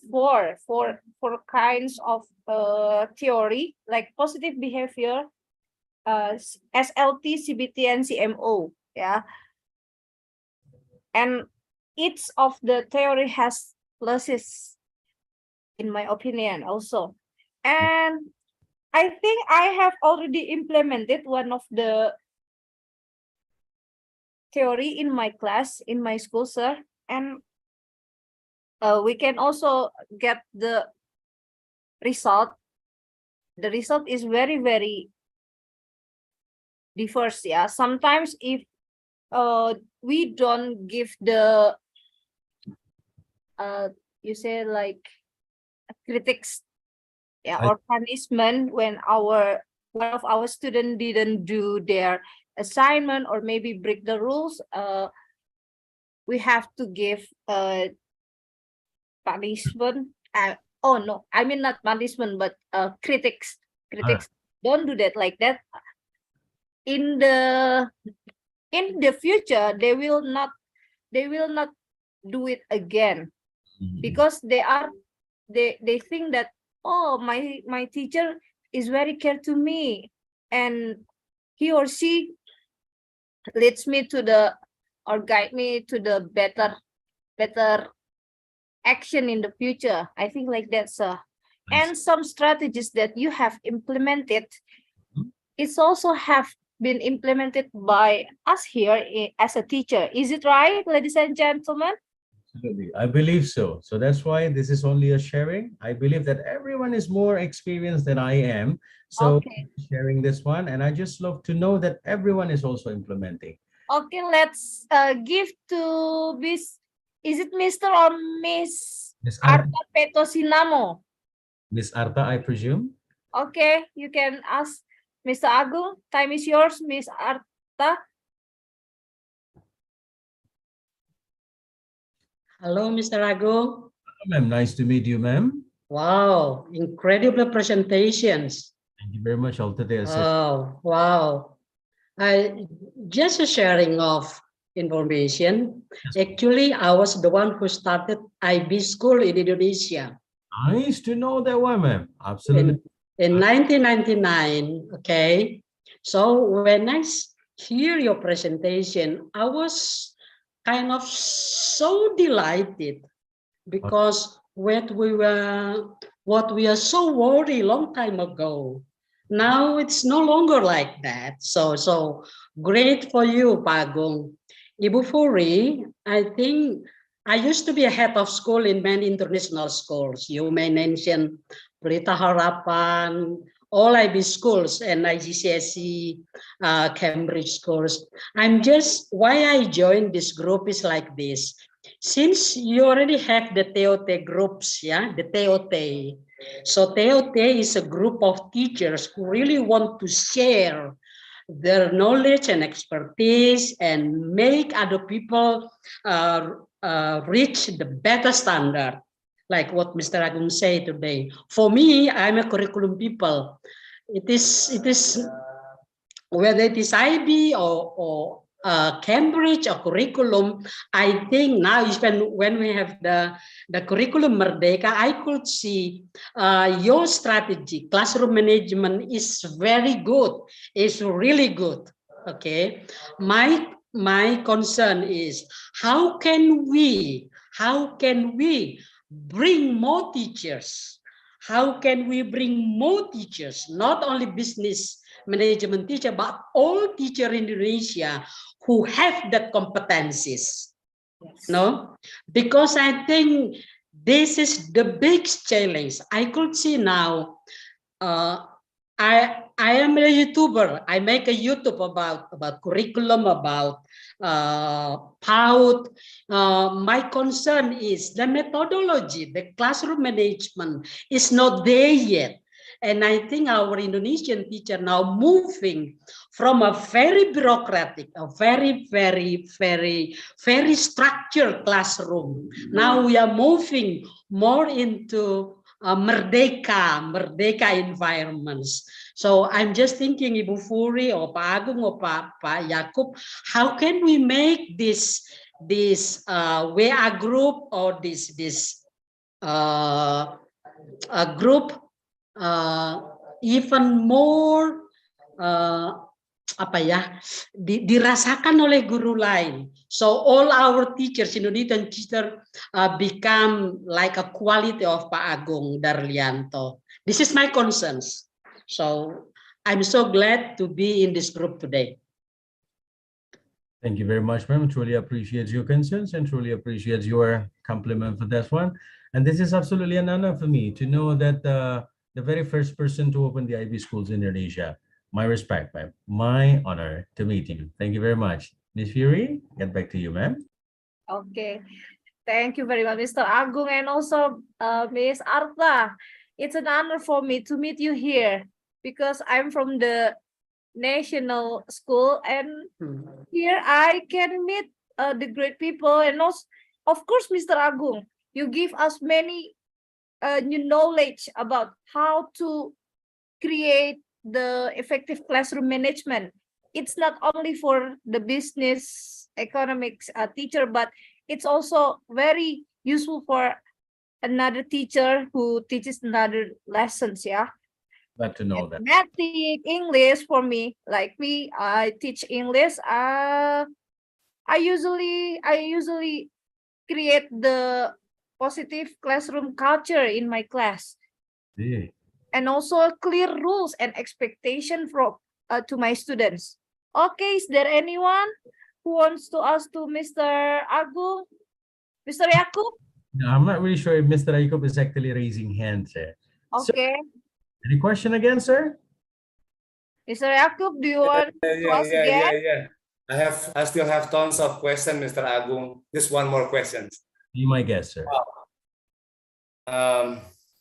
[SPEAKER 3] four kinds of theory, like positive behavior, SLT, CBT, and CMO. Yeah. And each of the theory has pluses, in my opinion, also. And I think I have already implemented one of the theory in my class, in my school, sir. And we can also get the result. The result is very, very diverse. Yeah. Sometimes if we don't give the you say like critics, yeah, or punishment when one of our student didn't do their assignment or maybe break the rules, we have to give punishment. Oh no, I mean not punishment, but critics. Don't do that like that. In the future, they will not do it again, because they think that, oh, my teacher is very care to me, and he or she leads me to the, or guide me to the better action in the future. I think like that, sir. And some strategies that you have implemented, it's also have been implemented by us here as a teacher. Is it right, ladies and gentlemen?
[SPEAKER 4] Absolutely. I believe so. So that's why this is only a sharing. I believe that everyone is more experienced than I am. So
[SPEAKER 3] Okay.
[SPEAKER 4] sharing this one, and I just love to know that everyone is also implementing.
[SPEAKER 3] Okay, let's give to Miss, is it Mr. or Miss
[SPEAKER 4] Miss Arta,
[SPEAKER 3] Arta Petosinamo?
[SPEAKER 4] Miss Arta, I presume.
[SPEAKER 3] Okay, you can ask Mr. Agung. Time is yours, Miss Arta.
[SPEAKER 8] Hello, Mr. Agung.
[SPEAKER 4] Ma'am, nice to meet you, ma'am.
[SPEAKER 8] Wow, incredible presentations.
[SPEAKER 4] Thank you very much, Alta.
[SPEAKER 8] Oh, wow. Just a sharing of information. Actually, I was the one who started IB school in Indonesia.
[SPEAKER 4] Nice to know that one, ma'am. Absolutely.
[SPEAKER 8] In 1999, okay. So when I hear your presentation, I was kind of so delighted, because what we are so worried long time ago, now it's no longer like that. So great for you, Pak Agung. Ibu Furi, I think I used to be a head of school in many international schools. You may mention Pelita Harapan, all IB schools, and IGCSE, Cambridge schools. Why I joined this group is like this. Since you already have the TOT groups, yeah, the TOT. So TOT is a group of teachers who really want to share their knowledge and expertise and make other people reach the better standard, like what Mr. Agung said today. For me, I'm a curriculum people. It is whether it is IB or Cambridge or curriculum, I think now even when we have the curriculum Merdeka, I could see your strategy, classroom management is very good, is really good. Okay, my concern is how can we bring more teachers? How can we bring more teachers, not only business management teacher, but all teacher in Indonesia who have that competencies? Yes. No, because I think this is the big challenge. I could see now I am a YouTuber. I make a YouTube about curriculum, about PAUD. My concern is the methodology, the classroom management is not there yet. And I think our Indonesian teacher now moving from a very bureaucratic, a very structured classroom. Now we are moving more into merdeka environments. So I'm just thinking, Ibu Furi or Pak Agung or Pak Yakub, how can we make this WA group or this group even more dirasakan oleh guru lain. So all our teachers, Indonesian teacher, become like a quality of Pak Agung Darlianto. This is my concerns. So I'm so glad to be in this group today.
[SPEAKER 4] Thank you very much, ma'am. Truly appreciate your concerns and truly appreciate your compliment for that one. And this is absolutely an honor for me to know that the very first person to open the IB schools in Indonesia. My respect, ma'am. My honor to meet you. Thank you very much. Ms. Fury, get back to you, ma'am.
[SPEAKER 3] Okay. Thank you very much, Mr. Agung, and also Ms. Arta. It's an honor for me to meet you here because I'm from the national school, and here I can meet the great people, and also, of course, Mr. Agung, you give us many new knowledge about how to create the effective classroom management. It's not only for the business economics teacher, but it's also very useful for another teacher who teaches another lessons. Yeah.
[SPEAKER 4] Glad to know that.
[SPEAKER 3] Mathematics, English for me, like me, I teach English. I usually create the positive classroom culture in my class.
[SPEAKER 4] Yeah.
[SPEAKER 3] And also clear rules and expectation from to my students. Okay, is there anyone who wants to ask to Mr. Agung? Mr. Yakub?
[SPEAKER 4] No, I'm not really sure if Mr. Yakub is actually raising hands here.
[SPEAKER 3] Okay.
[SPEAKER 4] So, any question again, sir?
[SPEAKER 3] Mr. Yakub, do you want to ask again?
[SPEAKER 7] I still have tons of questions, Mr. Agung. Just one more question.
[SPEAKER 4] Be my guest, sir.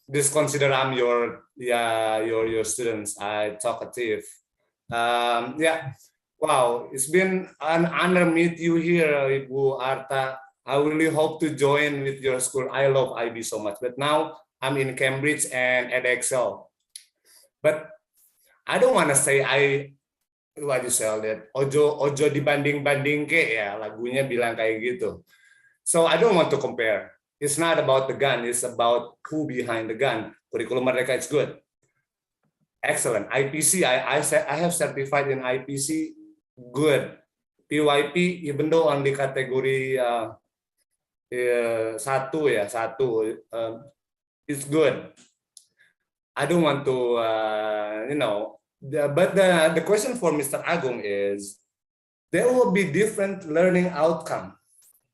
[SPEAKER 7] Just consider I'm your students. I talkative. Wow, it's been an honor meet you here, Ibu Arta. I really hope to join with your school. I love IB so much, but now I'm in Cambridge and at Excel. But I don't want to say what you say that ojo dibanding ke ya, lagunya bilang kayak gitu. So I don't want to compare. It's not about the gun, it's about who behind the gun. Curriculum Merdeka is good. Excellent. IPC, I have certified in IPC, good. PYP, even though on the category satu, it's good. I don't want to, but the question for Mr. Agung is, there will be different learning outcome.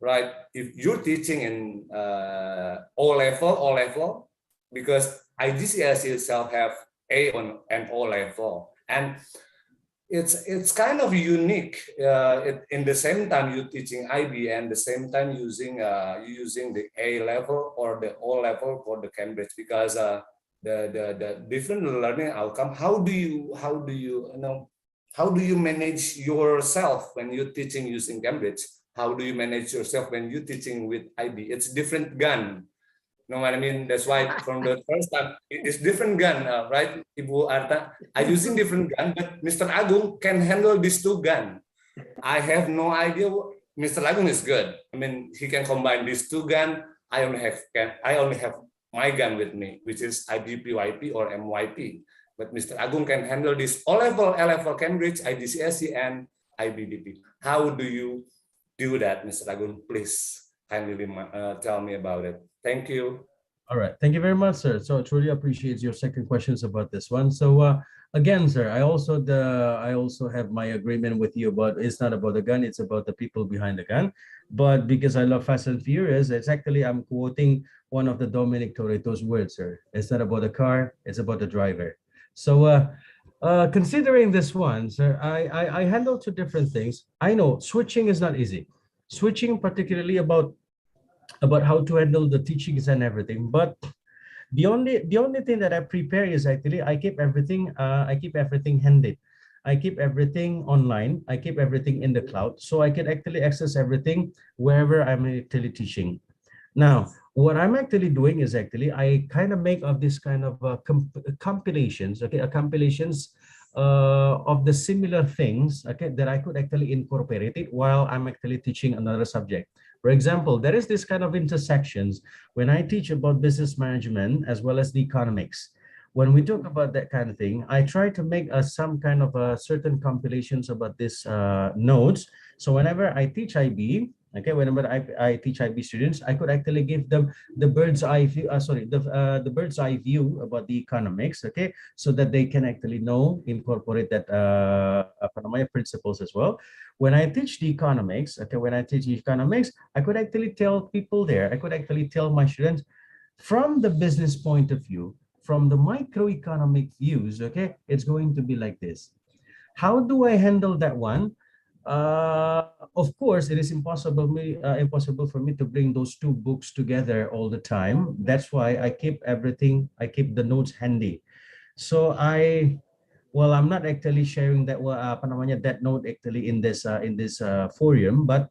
[SPEAKER 7] Right, if you're teaching in O level, because IGCSE itself have A and O level, and it's kind of unique. In the same time you're teaching IB, and the same time using the A level or the O level for the Cambridge, because the different learning outcome. How do you manage yourself when you're teaching using Cambridge? How do you manage yourself when you're teaching with IB? It's different gun. You know what I mean? That's why from the first time, it's different gun, right, Ibu Arta? I'm using different gun, but Mr. Agung can handle these two guns. I have no idea. Mr. Agung is good. I mean, he can combine these two guns. I only have my gun with me, which is IBPYP or MYP. But Mr. Agung can handle this O level, L level, Cambridge, IGCSE, and IBDP. How do you do that, Mr. Agung? Please kindly tell me about it. Thank you.
[SPEAKER 4] All right, thank you very much, sir. So I truly appreciate your second questions about this one. So again, sir, I also have my agreement with you about, it's not about the gun, it's about the people behind the gun. But because I love Fast and Furious, it's actually, I'm quoting one of the Dominic Toretto's words, sir. It's not about the car, it's about the driver. So Considering this one, sir, I handle two different things. I know switching is not easy. Switching particularly about how to handle the teachings and everything. But the only thing that I prepare is actually I keep everything handed. I keep everything online. I keep everything in the cloud, so I can actually access everything wherever I'm actually teaching. Now, what I'm actually doing is actually I kind of make of this kind of compilations, okay, compilations of the similar things, okay, that I could actually incorporate it while I'm actually teaching another subject. For example, there is this kind of intersections when I teach about business management as well as the economics. When we talk about that kind of thing, I try to make some kind of certain compilations about this nodes. So whenever I teach IB, okay, whenever I teach IB students, I could actually give them the bird's eye view, the bird's eye view about the economics, okay, so that they can actually know, incorporate that principles as well. When I teach the economics, okay, when I teach economics, I could actually tell people there, I could actually tell my students from the business point of view, from the microeconomic views, okay, it's going to be like this. How do I handle that one? Of course, it is impossible for me to bring those two books together all the time. That's why I keep everything, I keep the notes handy. So well, I'm not actually sharing that that note actually in this forum, but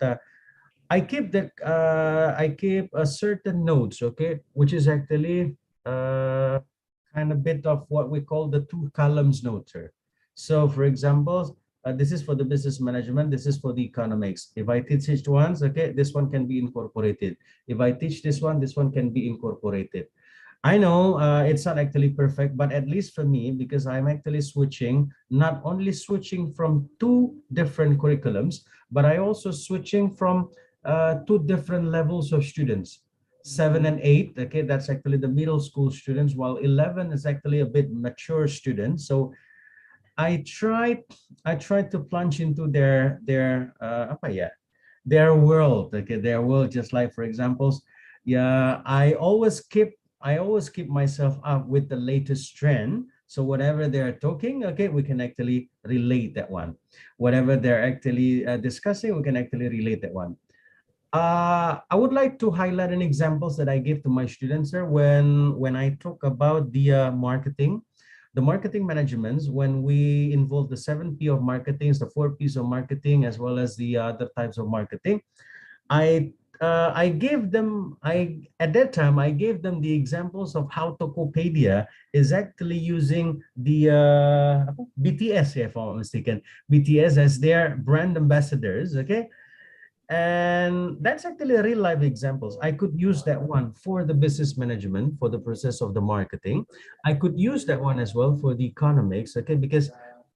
[SPEAKER 4] I keep a certain notes, okay, which is actually kind of bit of what we call the two columns noter. So for example, this is for the business management, this is for the economics. If I teach each ones, okay, this one can be incorporated. If I teach this one can be incorporated. I know it's not actually perfect, but at least for me, because I'm actually switching, not only switching from two different curriculums, but I also switching from two different levels of students. 7 and 8, okay, that's actually the middle school students, while 11 is actually a bit mature students. So I tried to plunge into their world, okay, their world, just like for examples, yeah, I always keep myself up with the latest trend. So whatever they're talking, okay, we can actually relate that one. Whatever they're actually discussing, we can actually relate that one. I would like to highlight an examples that I give to my students here when I talk about the marketing. The marketing managements, when we involve the 7P of marketing, the 4Ps of marketing, as well as the other types of marketing, I gave them, at that time, I gave them the examples of how Tokopedia is actually using the BTS, if I'm not mistaken, BTS as their brand ambassadors, okay? And that's actually a real life examples. I could use that one for the business management, for the process of the marketing. I could use that one as well for the economics, okay? Because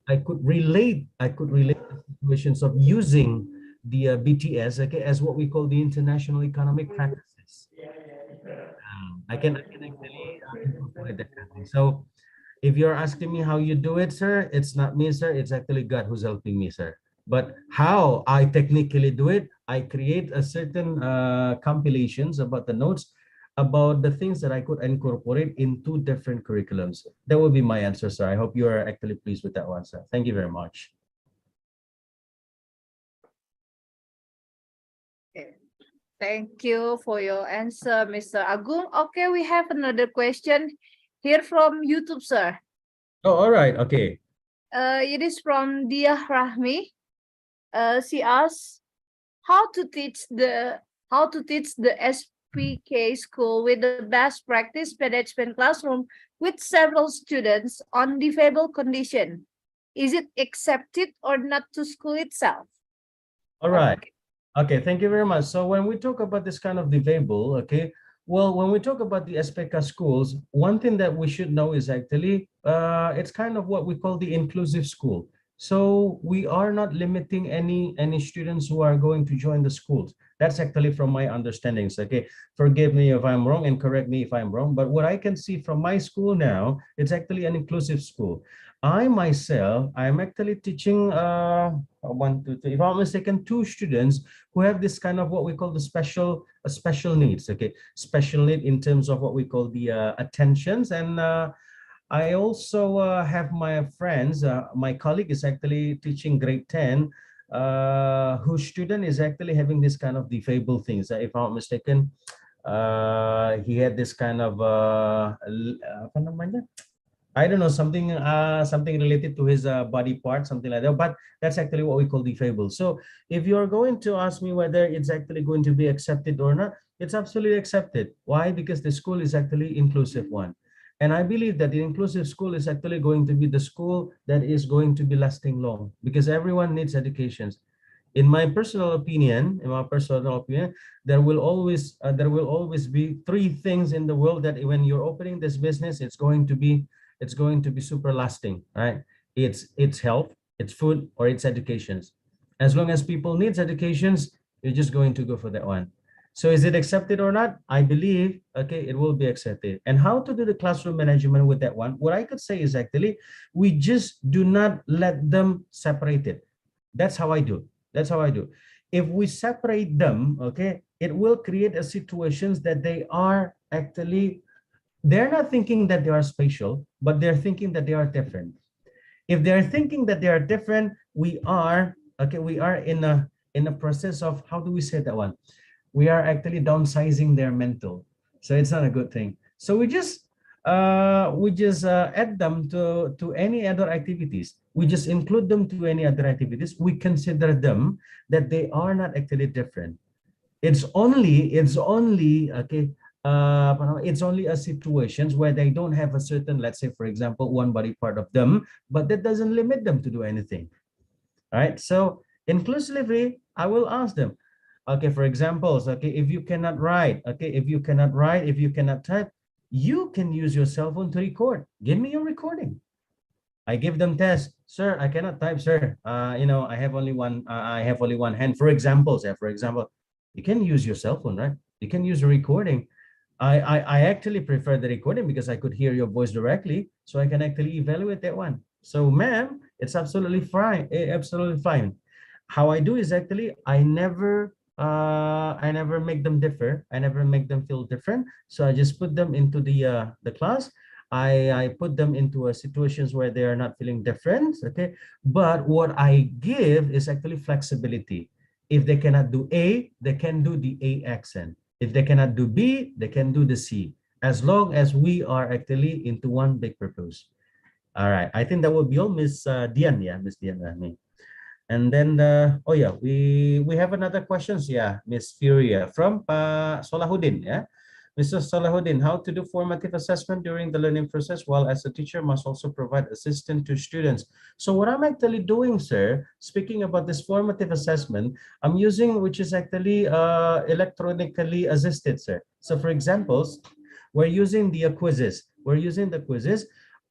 [SPEAKER 4] I could relate the situations of using the BTS, okay, as what we call the international economic practices. I can actually incorporate that kind of thing. So if you're asking me how you do it, sir, it's not me, sir. It's actually God who's helping me, sir. But how I technically do it, I create a certain compilations about the notes, about the things that I could incorporate in two different curriculums. That would be my answer, sir. I hope you are actually pleased with that one, sir. Thank you very much.
[SPEAKER 3] Thank you for your answer, Mr. Agung. Okay, we have another question here from YouTube, sir.
[SPEAKER 4] Oh, all right. Okay.
[SPEAKER 3] It is from Dia Rahmi. She asks how to teach the SPK school with the best practice management classroom with several students on disabled condition. Is it accepted or not to school itself?
[SPEAKER 4] All right. Okay, thank you very much. So when we talk about this kind of disabled, okay, well, when we talk about the SPK schools, one thing that we should know is actually it's kind of what we call the inclusive school. So we are not limiting any students who are going to join the schools. That's actually from my understandings. Okay, forgive me if I'm wrong and correct me if I'm wrong. But what I can see from my school now, it's actually an inclusive school. I myself, I'm actually teaching one, two, three, if I'm mistaken, 2 students who have this kind of what we call the special needs. Okay, special need in terms of what we call the attentions, and I also have my friends, my colleague is actually teaching grade 10, whose student is actually having this kind of disabled things. If I'm not mistaken, he had this kind of, apa namanya? I don't know, something related to his body part, something like that, but that's actually what we call disabled. So if you're going to ask me whether it's actually going to be accepted or not, it's absolutely accepted. Why? Because the school is actually inclusive one. And I believe that the inclusive school is actually going to be the school that is going to be lasting long, because everyone needs educations. In my personal opinion, there will always be three things in the world that when you're opening this business, it's going to be super lasting, right? It's health, it's food, or it's educations. As long as people needs educations, you're just going to go for that one. So is it accepted or not? I believe, okay, it will be accepted. And how to do the classroom management with that one? What I could say is actually, we just do not let them separate it. That's how I do. That's how I do. If we separate them, okay, it will create a situations that they are actually, they're not thinking that they are spatial, but they're thinking that they are different. If they're thinking that they are different, we are in a process of, how do we say that one? We are actually downsizing their mental. So it's not a good thing. So we just add them to any other activities. We just include them to any other activities. We consider them that they are not actually different. It's only okay. It's only a situations where they don't have a certain, let's say, for example, one body part of them, but that doesn't limit them to do anything. All right. So inclusively, I will ask them, okay, for examples, okay, if you cannot write, if you cannot type, you can use your cell phone to record. Give me your recording. I give them tests. Sir, I cannot type, sir. I have only one hand. For example, you can use your cell phone, right? You can use a recording. I actually prefer the recording because I could hear your voice directly, so I can actually evaluate that one. So, ma'am, it's absolutely fine. Absolutely fine. How I do is actually I never make them differ. I never make them feel different. So I just put them into the class. I put them into situations where they are not feeling different. Okay, but what I give is actually flexibility. If they cannot do A, they can do the A accent. If they cannot do B, they can do the C, as long as we are actually into one big purpose. All right, I think that will be all, Miss Dian. Yeah, Miss Dian. And then, oh yeah, we have another questions. Yeah, Miss Furia from Solahuddin. Yeah, Mr. Solahuddin, how to do formative assessment during the learning process, while as a teacher must also provide assistance to students. So what I'm actually doing, sir, speaking about this formative assessment, I'm using, which is actually electronically assisted, sir. So for examples, we're using the quizzes.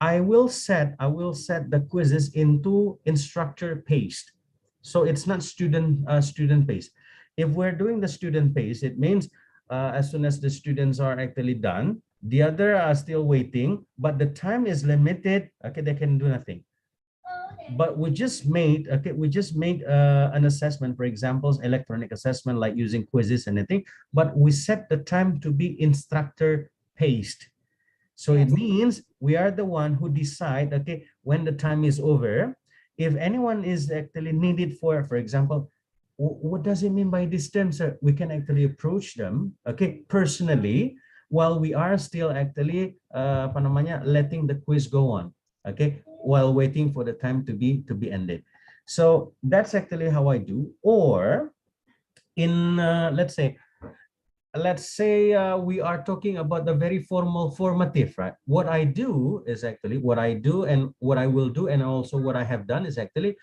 [SPEAKER 4] I will set the quizzes into instructor paced. So it's not student based. If we're doing the student based, it means as soon as the students are actually done, the other are still waiting, but the time is limited. Okay, they can do nothing. But we just made an assessment, for example, electronic assessment, like using quizzes and anything. But we set the time to be instructor paced. So it means we are the one who decide, okay, when the time is over. If anyone is actually needed for example, what does it mean by this term, sir? We can actually approach them, okay, personally, while we are still actually letting the quiz go on, okay, while waiting for the time to be ended. So that's actually how I do. Or in let's say we are talking about the very formative, right? What I do and what I will do, and also what I have done is actually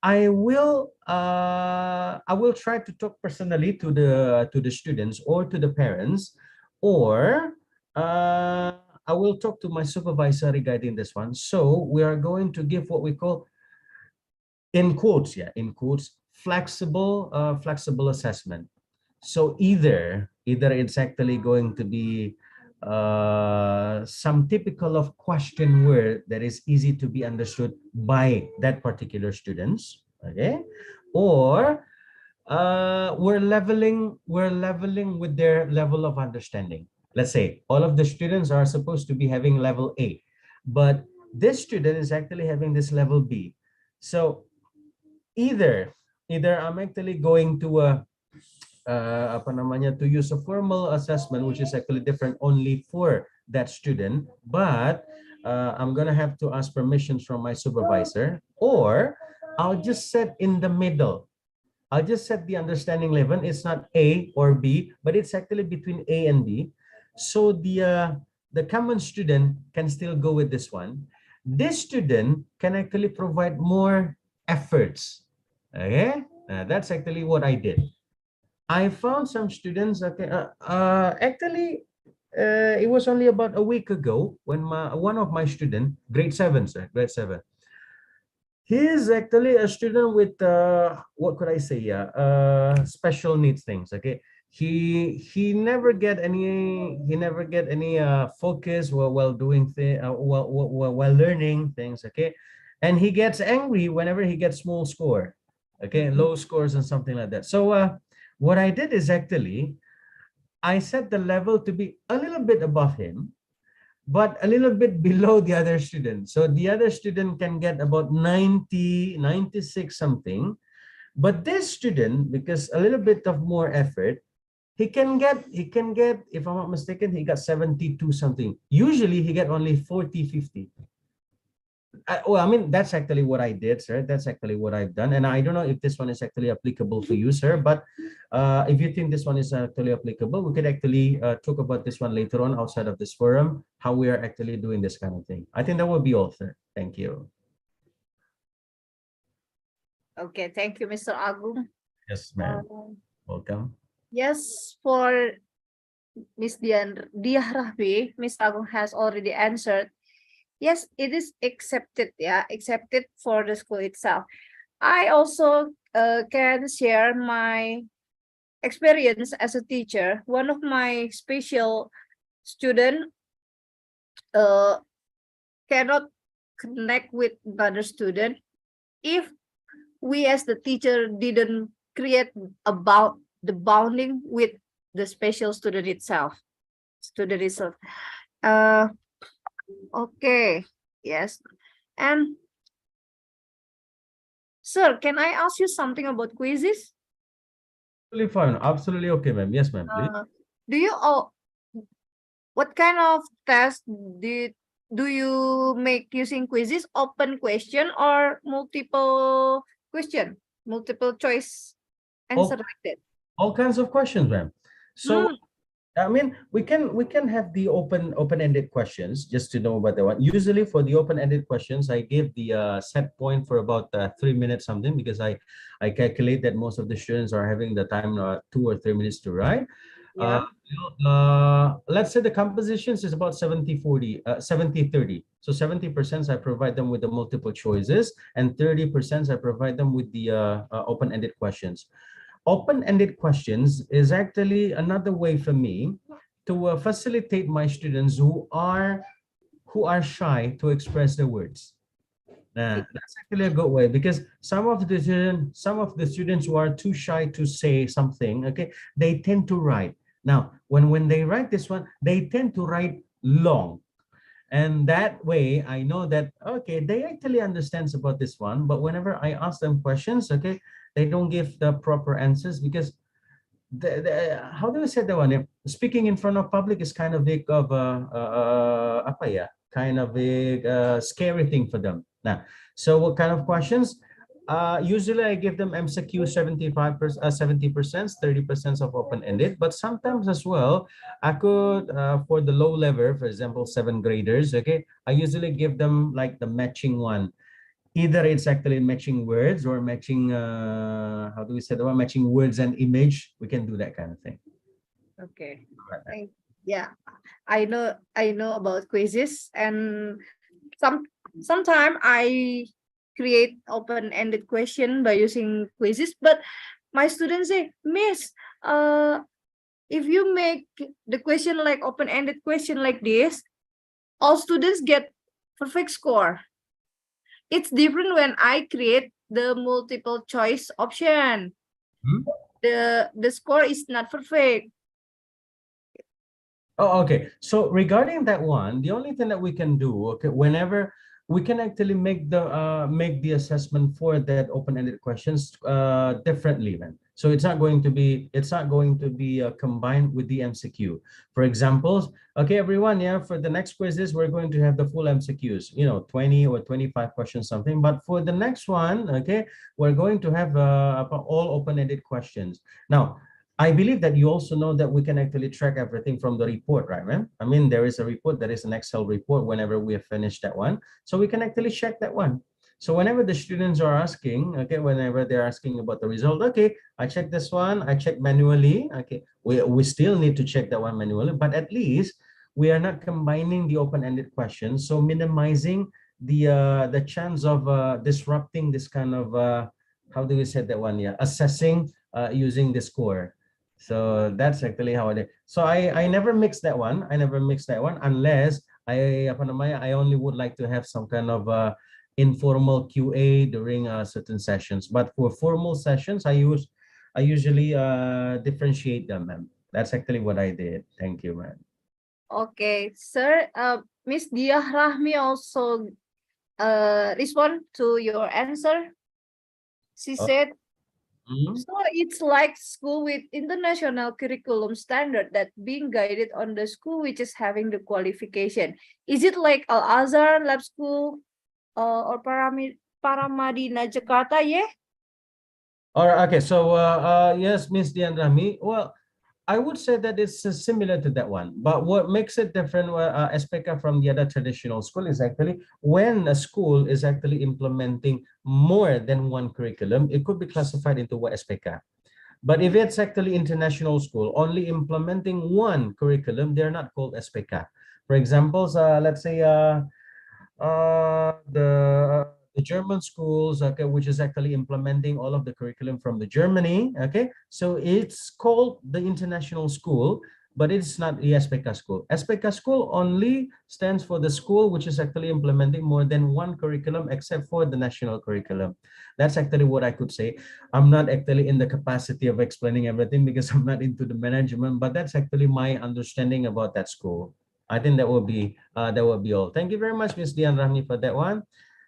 [SPEAKER 4] I will try to talk personally to the students or to the parents, or I will talk to my supervisor regarding this one. So we are going to give what we call, in quotes, flexible assessment. So either it's actually going to be some typical of question word that is easy to be understood by that particular students, okay, or we're leveling with their level of understanding. Let's say all of the students are supposed to be having level A. but this student is actually having this level B. So either I'm actually going to apa namanya, to use a formal assessment, which is actually different only for that student, but I'm gonna have to ask permissions from my supervisor, or I'll just set in the middle. I'll just set the understanding level. It's not A or B, but it's actually between A and B. So the common student can still go with this one. This student can actually provide more efforts. Okay, that's actually what I did. I found some students. Okay, actually, it was only about a week ago when one of my student, grade 7, sir, grade 7. He is actually a student with what could I say? Yeah, special needs things. Okay, he never get any focus while doing while learning things. Okay, and he gets angry whenever he gets small score. Okay, low scores and something like that. So what I did is actually I set the level to be a little bit above him, but a little bit below the other student. So the other student can get about 90, 96 something. But this student, because a little bit of more effort, he can get, if I'm not mistaken, he got 72 something. Usually he get only 40, 50. Well, I mean, that's actually what I did, sir. That's actually what I've done. And I don't know if this one is actually applicable for you, sir. But if you think this one is actually applicable, we could actually talk about this one later on outside of this forum, how we are actually doing this kind of thing. I think that would be all, sir. Thank you.
[SPEAKER 3] Okay, thank you, Mr. Agung.
[SPEAKER 4] Yes, ma'am. Welcome.
[SPEAKER 3] Yes, for Ms. Diah Rahbi, Ms. Agung has already answered. Yes, it is accepted, yeah, accepted for the school itself. I also can share my experience as a teacher. One of my special student cannot connect with another student if we as the teacher didn't create about the bonding with the special student itself. Okay, yes. And sir, can I ask you something about quizzes?
[SPEAKER 4] Absolutely fine. Absolutely okay, ma'am. Yes, ma'am, please.
[SPEAKER 3] Do you what kind of test do you make using quizzes? Open question or multiple question, multiple choice answer like that?
[SPEAKER 4] All kinds of questions, ma'am. So I mean, we can have the open-ended questions just to know about the one. Usually for the open-ended questions, I give the set point for about 3 minutes something, because I calculate that most of the students are having the time 2 or 3 minutes to write.
[SPEAKER 3] Yeah.
[SPEAKER 4] Let's say the compositions is about 70-40, 70-30. So 70% I provide them with the multiple choices, and 30% I provide them with the open-ended questions. Open-ended questions is actually another way for me to facilitate my students who are shy to express their words. That's actually a good way, because some of the students who are too shy to say something, okay, they tend to write. Now, when they write this one, they tend to write long. And that way, I know that, okay, they actually understands about this one, but whenever I ask them questions, okay, they don't give the proper answers, because how do we say that one? Speaking in front of public is kind of big of kind of a scary thing for them. Now, so what kind of questions? Usually I give them MCQ 75%, 70%, 30% of open-ended, but sometimes as well, I could, for the low level, for example, 7th graders, okay, I usually give them like the matching one. Either it's actually matching words or matching, how do we say the one? Matching words and image. We can do that kind of thing.
[SPEAKER 3] Okay. Yeah, I know about quizzes, and sometimes I create open-ended question by using quizzes, but my students say, Miss, if you make the question like open-ended question like this, all students get perfect score. It's different when I create the multiple choice option. The score is not perfect.
[SPEAKER 4] Oh, okay. So regarding that one, the only thing that we can do, okay, whenever we can actually make the assessment for that open-ended questions differently, man. So it's not going to be combined with the MCQ. For examples, okay, everyone, yeah, for the next quizzes, we're going to have the full MCQs, 20 or 25 questions, something. But for the next one, okay, we're going to have all open-ended questions. Now, I believe that you also know that we can actually track everything from the report, right, man? I mean, there is a report, there is an Excel report whenever we have finished that one. So we can actually check that one. So whenever the students are asking, okay, whenever they're asking about the result, okay, I check this one, I check manually, okay, we still need to check that one manually, but at least we are not combining the open-ended questions, so minimizing the chance of disrupting this kind of, how do we say that one, yeah, assessing using the score. So that's actually how it is. So I never mix that one. I never mix that one unless I only would like to have some kind of informal QA during certain sessions. But for formal sessions, I usually differentiate them, ma'am. That's actually what I did. Thank you, ma'am.
[SPEAKER 3] Okay, sir. Miss Diah Rahmi also respond to your answer. She said, so it's like school with international curriculum standard that being guided on the school which is having the qualification. Is it like Al-Azhar Lab School or Paramadina Jakarta? Yeah.
[SPEAKER 4] All right. Okay. So yes, Miss Dian Rahmi. Well, I would say that it's similar to that one, but what makes it different, SPK from the other traditional school is actually when a school is actually implementing more than one curriculum, it could be classified into what SPK. But if it's actually international school, only implementing one curriculum, they're not called SPK. For example, let's say the German schools, okay, which is actually implementing all of the curriculum from the Germany, okay, so it's called the international school, but it's not the SPK school. SPK school only stands for the school which is actually implementing more than one curriculum except for the national curriculum. That's actually what I could say. I'm not actually in the capacity of explaining everything because I'm not into the management, but that's actually my understanding about that school. I think that will be all. Thank you very much, Ms. Dian Rahmi, for that one,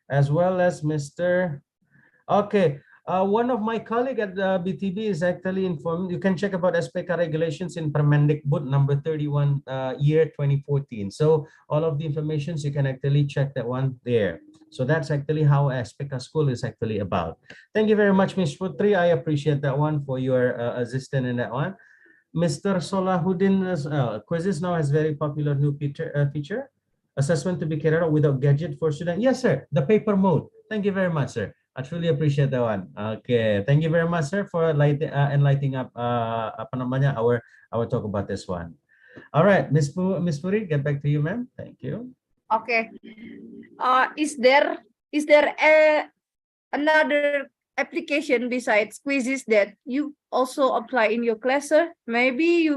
[SPEAKER 4] as well as Mr. Okay, one of my colleague at the BTB is actually informed. You can check about SPK regulations in Permendikbud number 31, year 2014. So all of the informations you can actually check that one there. So that's actually how SPK school is actually about. Thank you very much, Ms. Putri. I appreciate that one for your assistance in that one. Mr. Solahuddin, quizzes now has very popular new feature, assessment to be carried out without gadget for students. Yes, sir, the paper mode. Thank you very much, sir. I truly appreciate that one. Okay, thank you very much, sir, for enlightening up our talk about this one. All right, Miss Puri, get back to you, ma'am. Thank you.
[SPEAKER 3] Okay. Is there another application besides quizzes that you also apply in your class, sir? Maybe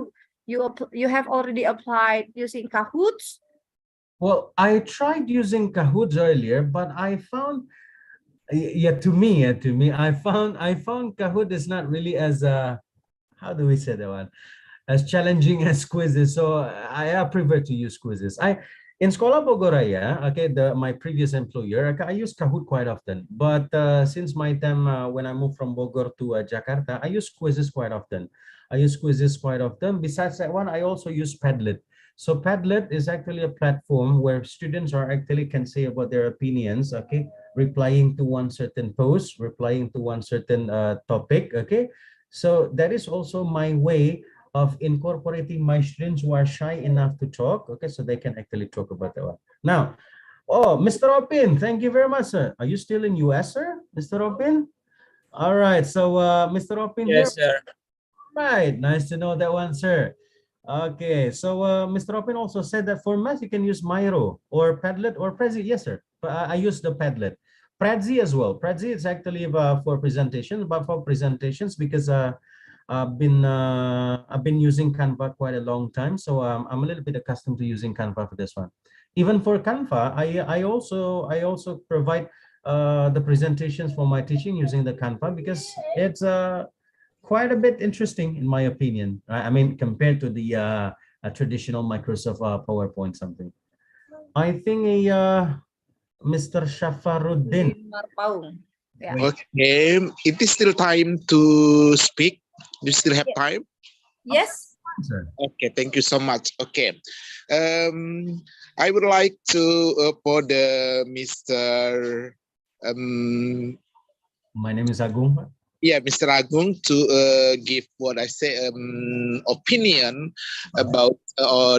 [SPEAKER 3] you have already applied using Kahoots.
[SPEAKER 4] Well, I tried using Kahoots earlier, but I found, to me, I found Kahoot is not really as how do we say that one, as challenging as quizzes. So I prefer to use quizzes. In Sekolah Bogoraya, okay, my previous employer, I use Kahoot quite often. But since my time when I moved from Bogor to Jakarta, I use quizzes quite often. Besides that one, I also use Padlet. So Padlet is actually a platform where students can say about their opinions, okay, replying to one certain post, replying to one certain topic, okay. So that is also my way of incorporating my students who are shy enough to talk, okay, so they can actually talk about that one. Now, Mr. Opin, thank you very much, sir. Are you still in US, sir, Mr. Opin? All right, so Mr. Opin here.
[SPEAKER 2] Yes, sir.
[SPEAKER 4] Right, nice to know that one, sir. Okay, so Mr. Opin also said that for math you can use Miro or Padlet or Prezi. Yes, sir. I use the Padlet. Prezi as well. Prezi is actually for presentations, but for presentations because I've been using Canva quite a long time, so I'm a little bit accustomed to using Canva for this one. Even for Canva, I also provide the presentations for my teaching using the Canva because it's quite a bit interesting in my opinion, right? I mean, compared to a traditional Microsoft PowerPoint something. I think Mr. Shafaruddin.
[SPEAKER 3] Marpaung. Yeah.
[SPEAKER 4] Wait.
[SPEAKER 9] Okay, it is still time to speak. You still have
[SPEAKER 3] Yes.
[SPEAKER 9] time?
[SPEAKER 3] Yes.
[SPEAKER 4] Sir.
[SPEAKER 9] Okay, thank you so much. Okay, I would like to for the Mr.
[SPEAKER 4] My name is Agung.
[SPEAKER 9] Yeah, Mr. Agung to give what I say opinion about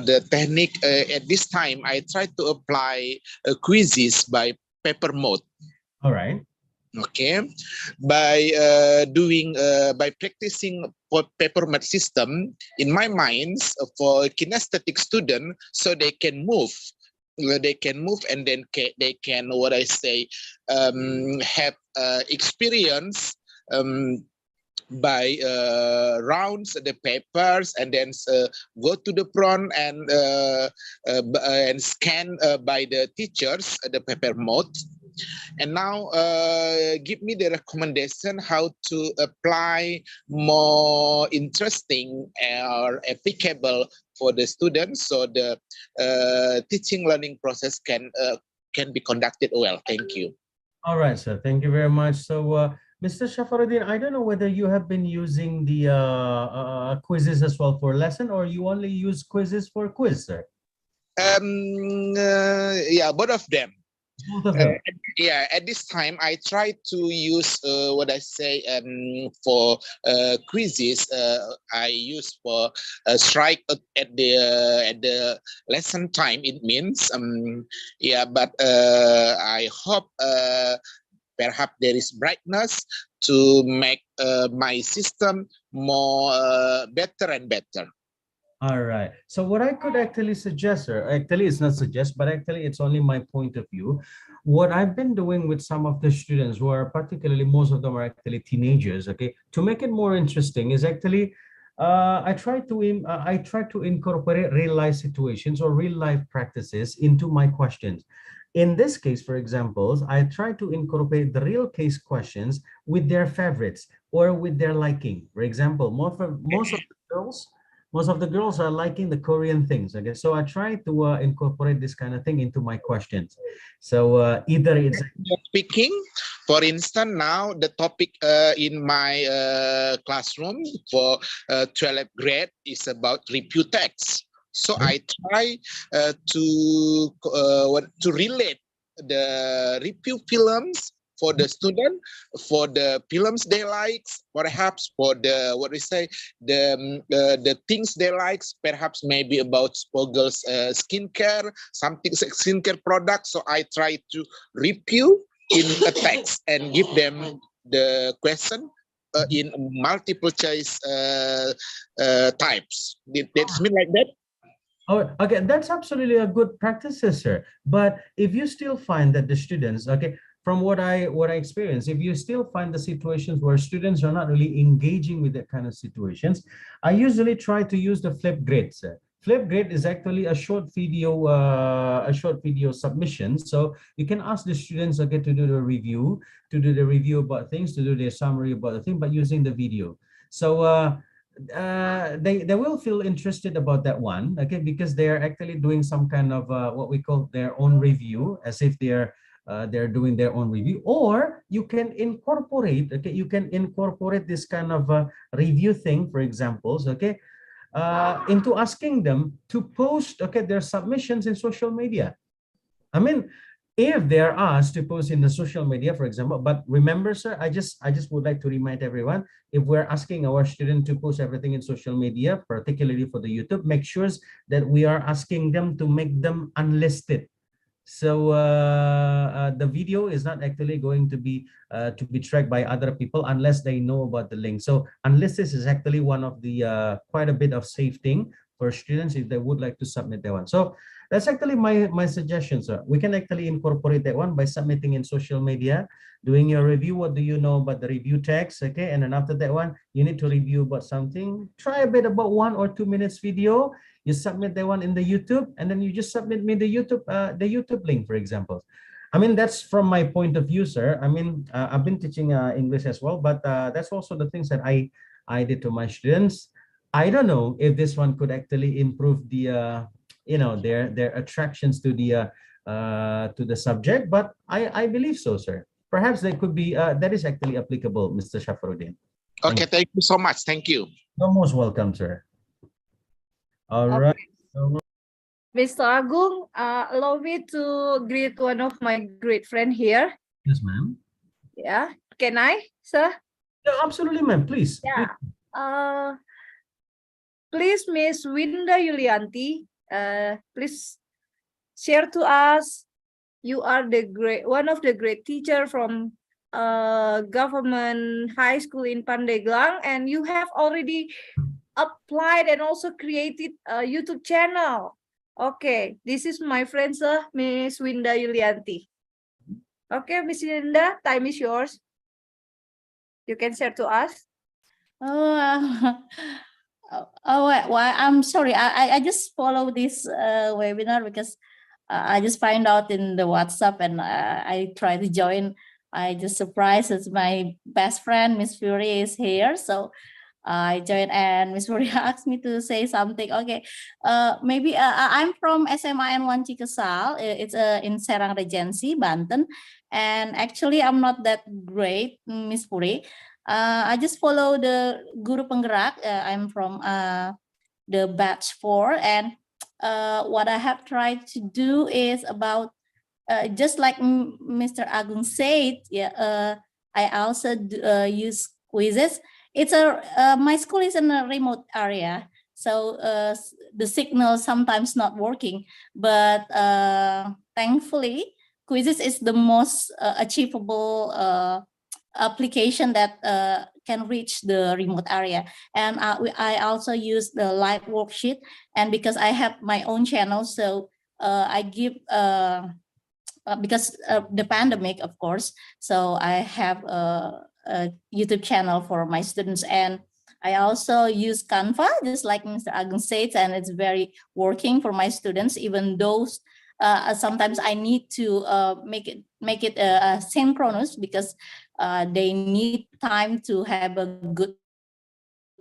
[SPEAKER 9] the technique. At this time, I try to apply quizzes by paper mode.
[SPEAKER 4] All right.
[SPEAKER 9] Okay, by by practicing for paper mode system in my minds for kinesthetic student, so they can move. They can move and then they can what I say have experience by rounds the papers and then go to the front and scan by the teachers the paper mode. And now give me the recommendation how to apply more interesting or applicable for the students, so the teaching learning process can be conducted well. Thank you.
[SPEAKER 4] All right, sir. Thank you very much. So, Mr. Shafaruddin, I don't know whether you have been using the quizzes as well for lesson, or you only use quizzes for quiz, sir?
[SPEAKER 9] Yeah, both of them.
[SPEAKER 4] Both of them.
[SPEAKER 9] Yeah, at this time I try to use what I say for quizzes. I use for strike at the lesson time. It means yeah, but I hope perhaps there is brightness to make my system more better and better.
[SPEAKER 4] All right. So what I could actually suggest, sir, actually it's not suggest, but actually it's only my point of view. What I've been doing with some of the students who are particularly, most of them are actually teenagers, okay, to make it more interesting is actually, I try to incorporate real life situations or real life practices into my questions. In this case, for example, I try to incorporate the real case questions with their favorites or with their liking. For example, most of the girls are liking the Korean things. Okay, so I try to incorporate this kind of thing into my questions. So either it's
[SPEAKER 9] speaking, for instance, now the topic in my classroom for 12th grade is about review text. So I try to relate the review films for the student, for the films they like, perhaps for the what we say the things they like, perhaps maybe about Spogel's skincare, something skincare product. So I try to review in a text and give them the question in multiple choice types. That's mean like that.
[SPEAKER 4] Oh, okay, that's absolutely a good practice, sir. But if you still find that the students, okay, from what I experience, if you still find the situations where students are not really engaging with that kind of situations, I usually try to use the flip grade, sir. Flip grade is actually a short video submission. So you can ask the students, okay, to do the review about things, to do their summary about the thing, but using the video. So they will feel interested about that one, okay, because they are actually doing some kind of what we call their own review, as if they're doing their own review. Or you can incorporate, okay, you can incorporate this kind of review thing, for examples, okay, into asking them to post, okay, their submissions in social media. I mean, if they are asked to post in the social media, for example, but remember, sir, I just would like to remind everyone, if we're asking our student to post everything in social media, particularly for the YouTube, make sure that we are asking them to make them unlisted. So the video is not actually going to be tracked by other people unless they know about the link. So unlisted is actually one of the quite a bit of safe thing for students if they would like to submit that one. So that's actually my suggestion, sir. We can actually incorporate that one by submitting in social media, doing your review. What do you know about the review text? Okay, and then after that one, you need to review about something. Try a bit about 1 or 2 minutes video. You submit that one in the YouTube, and then you just submit me the YouTube link, for example. I mean, that's from my point of view, sir. I mean, I've been teaching English as well, but that's also the things that I did to my students. I don't know if this one could actually improve the their attractions to the subject, but I believe so, sir. Perhaps that could be that is actually applicable, Mr. Shafruddin.
[SPEAKER 9] Okay, thank you so much. Thank you.
[SPEAKER 4] You're most welcome, sir. All
[SPEAKER 3] Okay.
[SPEAKER 4] right.
[SPEAKER 3] Mr. Agung, allow me to greet one of my great friend here.
[SPEAKER 4] Yes, ma'am.
[SPEAKER 3] Yeah, can I, sir?
[SPEAKER 4] Yeah, absolutely, ma'am. Please.
[SPEAKER 3] Yeah. Please, Miss Winda Yulianti, please share to us. You are one of the great teacher from government high school in Pandeglang, and you have already applied and also created a YouTube channel. Okay, this is my friend, sir, Miss Winda Yulianti. Okay, Miss Winda, time is yours. You can share to us.
[SPEAKER 10] Well, I'm sorry. I just follow this webinar because I just find out in the WhatsApp and I try to join. I just surprised as my best friend, Miss Fury, is here. So I joined and Miss Fury asked me to say something. Okay, maybe I'm from SMAN 1 Cikesal. It's in Serang Regency, Banten. And actually, I'm not that great, Miss Fury. I just follow the Guru Penggerak. I'm from the batch 4, and what I have tried to do is about just like Mr. Agung said. Yeah, I also use quizzes. It's my school is in a remote area, so the signal sometimes not working. But thankfully, quizzes is the most achievable application that can reach the remote area. And I also use the live worksheet, and because I have my own channel, so I give because the pandemic, of course, so I have a YouTube channel for my students, and I also use Canva, just like Mr. Agung said, and it's very working for my students, even though sometimes I need to make it synchronous because they need time to have a good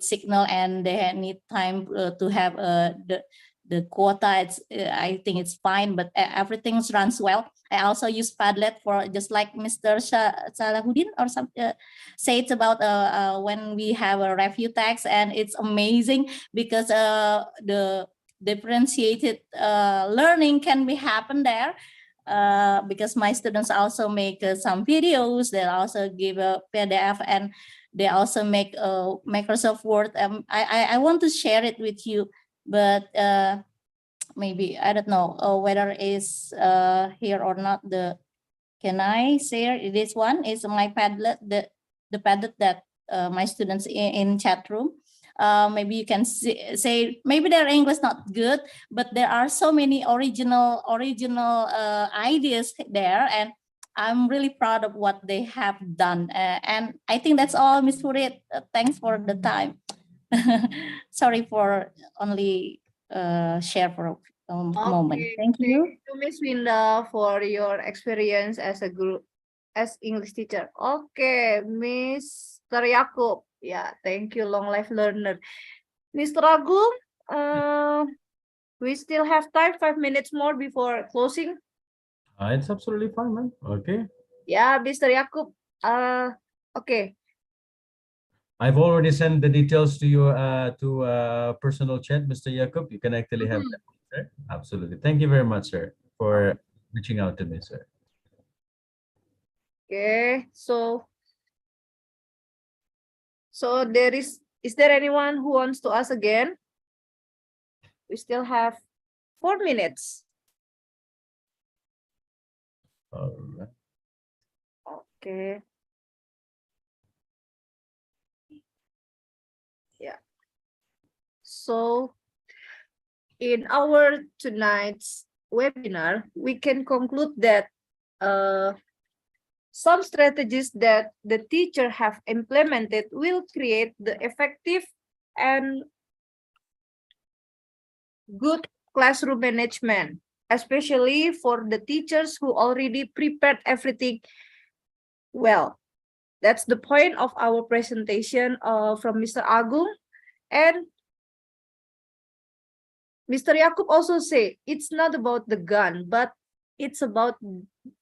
[SPEAKER 10] signal, and they need time to have the quota. It's I think it's fine, but everything runs well. I also use Padlet for just like Mr. Salahuddin or some said about when we have a review text, and it's amazing because the differentiated learning can be happen there. Because my students also make some videos, they also give a PDF, and they also make Microsoft Word. I want to share it with you, but maybe I don't know whether it's here or not. Can I share this one? Is my Padlet, the Padlet that my students in chat room. Maybe you can say maybe their English not good, but there are so many original ideas there, and I'm really proud of what they have done. And I think that's all, Ms. Furit. Thanks for the time. Sorry for only share for a moment. Thank you.
[SPEAKER 3] Thank you, Miss Winda, for your experience as a group as English teacher. Okay, Mr. Yaakob. Yeah, thank you, long life learner. Mr. Agung, we still have time, 5 minutes more before closing.
[SPEAKER 4] It's absolutely fine, man. Okay.
[SPEAKER 3] Yeah, Mr. Yaakob. Okay.
[SPEAKER 4] I've already sent the details to you to personal chat, Mr. Yaakob. You can actually have that, sir. Absolutely. Thank you very much, sir, for reaching out to me, sir.
[SPEAKER 3] Okay, so is there anyone who wants to ask again? We still have 4 minutes.
[SPEAKER 4] All right.
[SPEAKER 3] Okay. Yeah. So in our tonight's webinar, we can conclude that some strategies that the teacher have implemented will create the effective and good classroom management, especially for the teachers who already prepared everything well. That's the point of our presentation from Mr. Agung. And Mr. Yakub also say it's not about the gun, but it's about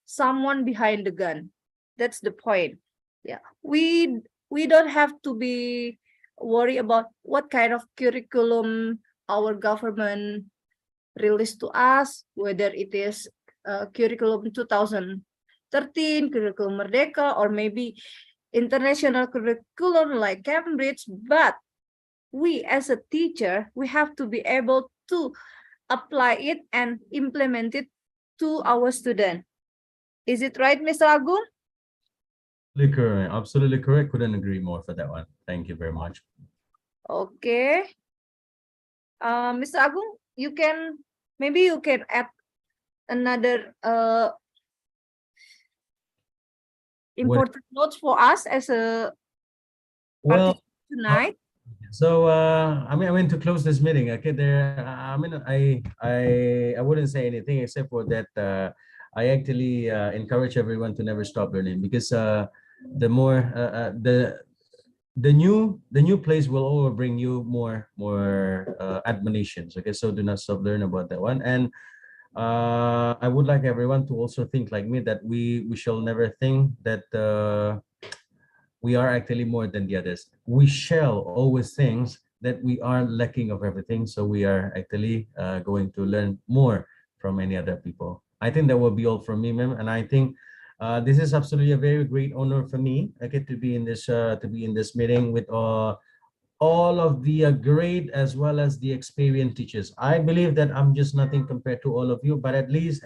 [SPEAKER 3] someone behind the gun. That's the point. Yeah, we don't have to be worried about what kind of curriculum our government released to us, whether it is curriculum 2013, curriculum Merdeka, or maybe international curriculum like Cambridge. But we as a teacher, we have to be able to apply it and implement it to our student. Is it right, Mr. Agung?
[SPEAKER 4] Absolutely correct. Couldn't agree more for that one. Thank you very much.
[SPEAKER 3] Okay. Mr. Agung, maybe you can add another important notes for us as a
[SPEAKER 4] Well,
[SPEAKER 3] tonight.
[SPEAKER 4] so I mean to close this meeting, okay, I wouldn't say anything except for that I actually encourage everyone to never stop learning, because the more the new place will always bring you more admonitions. Okay, so do not stop learning about that one. And I would like everyone to also think like me, that we shall never think that we are actually more than the others. We shall always think that we are lacking of everything, so we are actually going to learn more from any other people. I think that will be all from me, ma'am. And I think this is absolutely a very great honor for me, okay, to be in this meeting with all of the great as well as the experienced teachers. I believe that I'm just nothing compared to all of you, but at least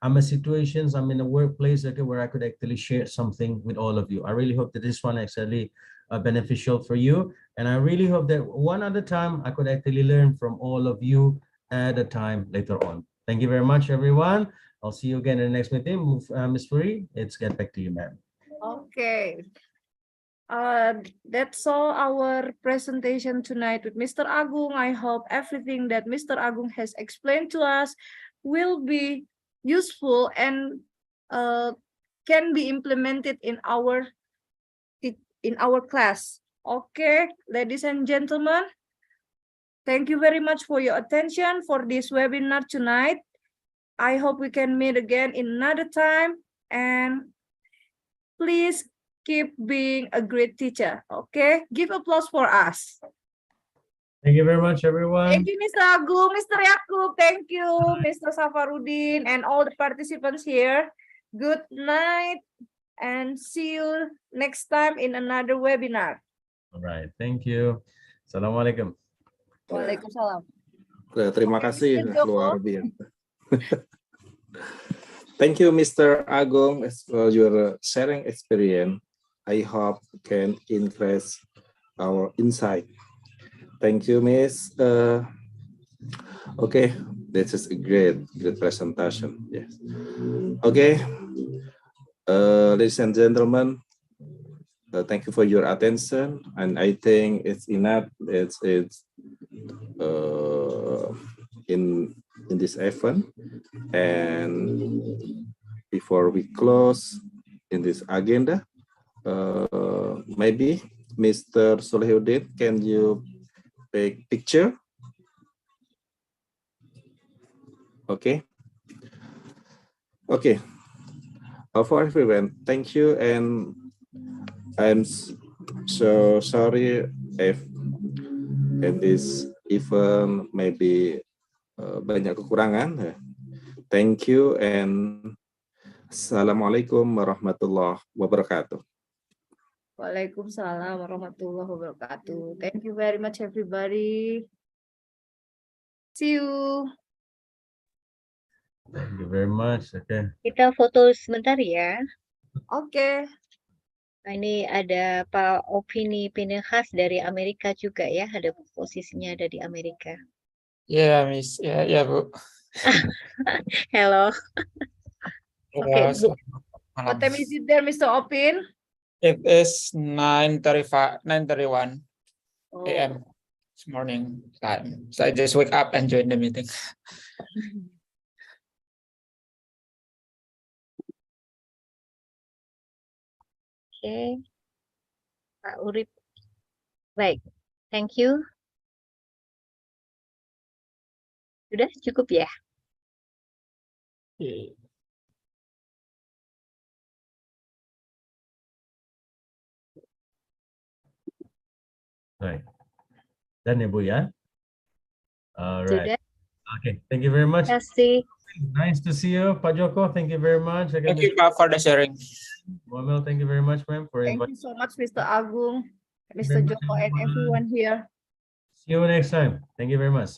[SPEAKER 4] I'm in a workplace, okay, where I could actually share something with all of you. I really hope that this one actually beneficial for you, and I really hope that one other time I could actually learn from all of you at a time later on. Thank you very much, everyone. I'll see you again in the next meeting. Ms. Furi, let's get back to you, ma'am.
[SPEAKER 3] Okay. That's all our presentation tonight with Mr. Agung. I hope everything that Mr. Agung has explained to us will be useful and can be implemented in our class. Okay, ladies and gentlemen, thank you very much for your attention for this webinar tonight. I hope we can meet again in another time, and please keep being a great teacher. Okay, give applause for us.
[SPEAKER 4] Thank you very much, everyone.
[SPEAKER 3] Thank you, Mr. Agung, Mr. Yakub. Thank you, Mr. Safarudin, and all the participants here. Good night, and see you next time in another webinar.
[SPEAKER 4] All right, thank you. Assalamualaikum.
[SPEAKER 3] Waalaikumsalam.
[SPEAKER 6] Terima kasih,
[SPEAKER 3] Mr. Joko.
[SPEAKER 6] luar biasa. Thank you, Mr. Agung, for your sharing experience. I hope can increase our insight. Thank you, Miss. Okay, this is a great presentation. Yes. Okay, ladies and gentlemen, thank you for your attention, and I think it's enough. It's in this event. And before we close in this agenda, maybe Mr. Solehuddin, can you take picture? Okay. Okay. For everyone, thank you, and I'm so sorry if in this event maybe banyak kekurangan. Thank you, and Assalamualaikum warahmatullahi wabarakatuh.
[SPEAKER 3] Waalaikumsalam warahmatullahi wabarakatuh. Thank you very much, everybody. See you.
[SPEAKER 4] Thank you very much. Okay.
[SPEAKER 11] Kita foto sebentar ya.
[SPEAKER 3] Oke.
[SPEAKER 11] Ini ada Pak Opini Pinehas dari Amerika juga ya. Ada posisinya ada di Amerika.
[SPEAKER 12] Ya, Miss. Ya, Bu.
[SPEAKER 11] Hello.
[SPEAKER 3] Okay. What time is it there, Mr. Opin?
[SPEAKER 12] It is 9:31 a.m. this morning time. So I just wake up and join the meeting.
[SPEAKER 11] Oke. Pak Urip. Baik. Thank you. Sudah cukup ya?
[SPEAKER 4] Right. Dan ya Bu ya. All right.
[SPEAKER 11] Sudah.
[SPEAKER 4] Okay. Thank you very much.
[SPEAKER 11] Terima kasih.
[SPEAKER 4] Nice to see you, Pak Joko. Thank you very much.
[SPEAKER 12] Thank you, Pak, for the sharing.
[SPEAKER 4] Well, thank you very much, ma'am, for
[SPEAKER 3] Thank
[SPEAKER 4] inviting.
[SPEAKER 3] you so much, Mr. Agung,
[SPEAKER 4] Thank you
[SPEAKER 3] Mr.
[SPEAKER 4] very much,
[SPEAKER 3] Joko, and
[SPEAKER 4] everyone.
[SPEAKER 3] everyone here.
[SPEAKER 4] See you next time. Thank you very much.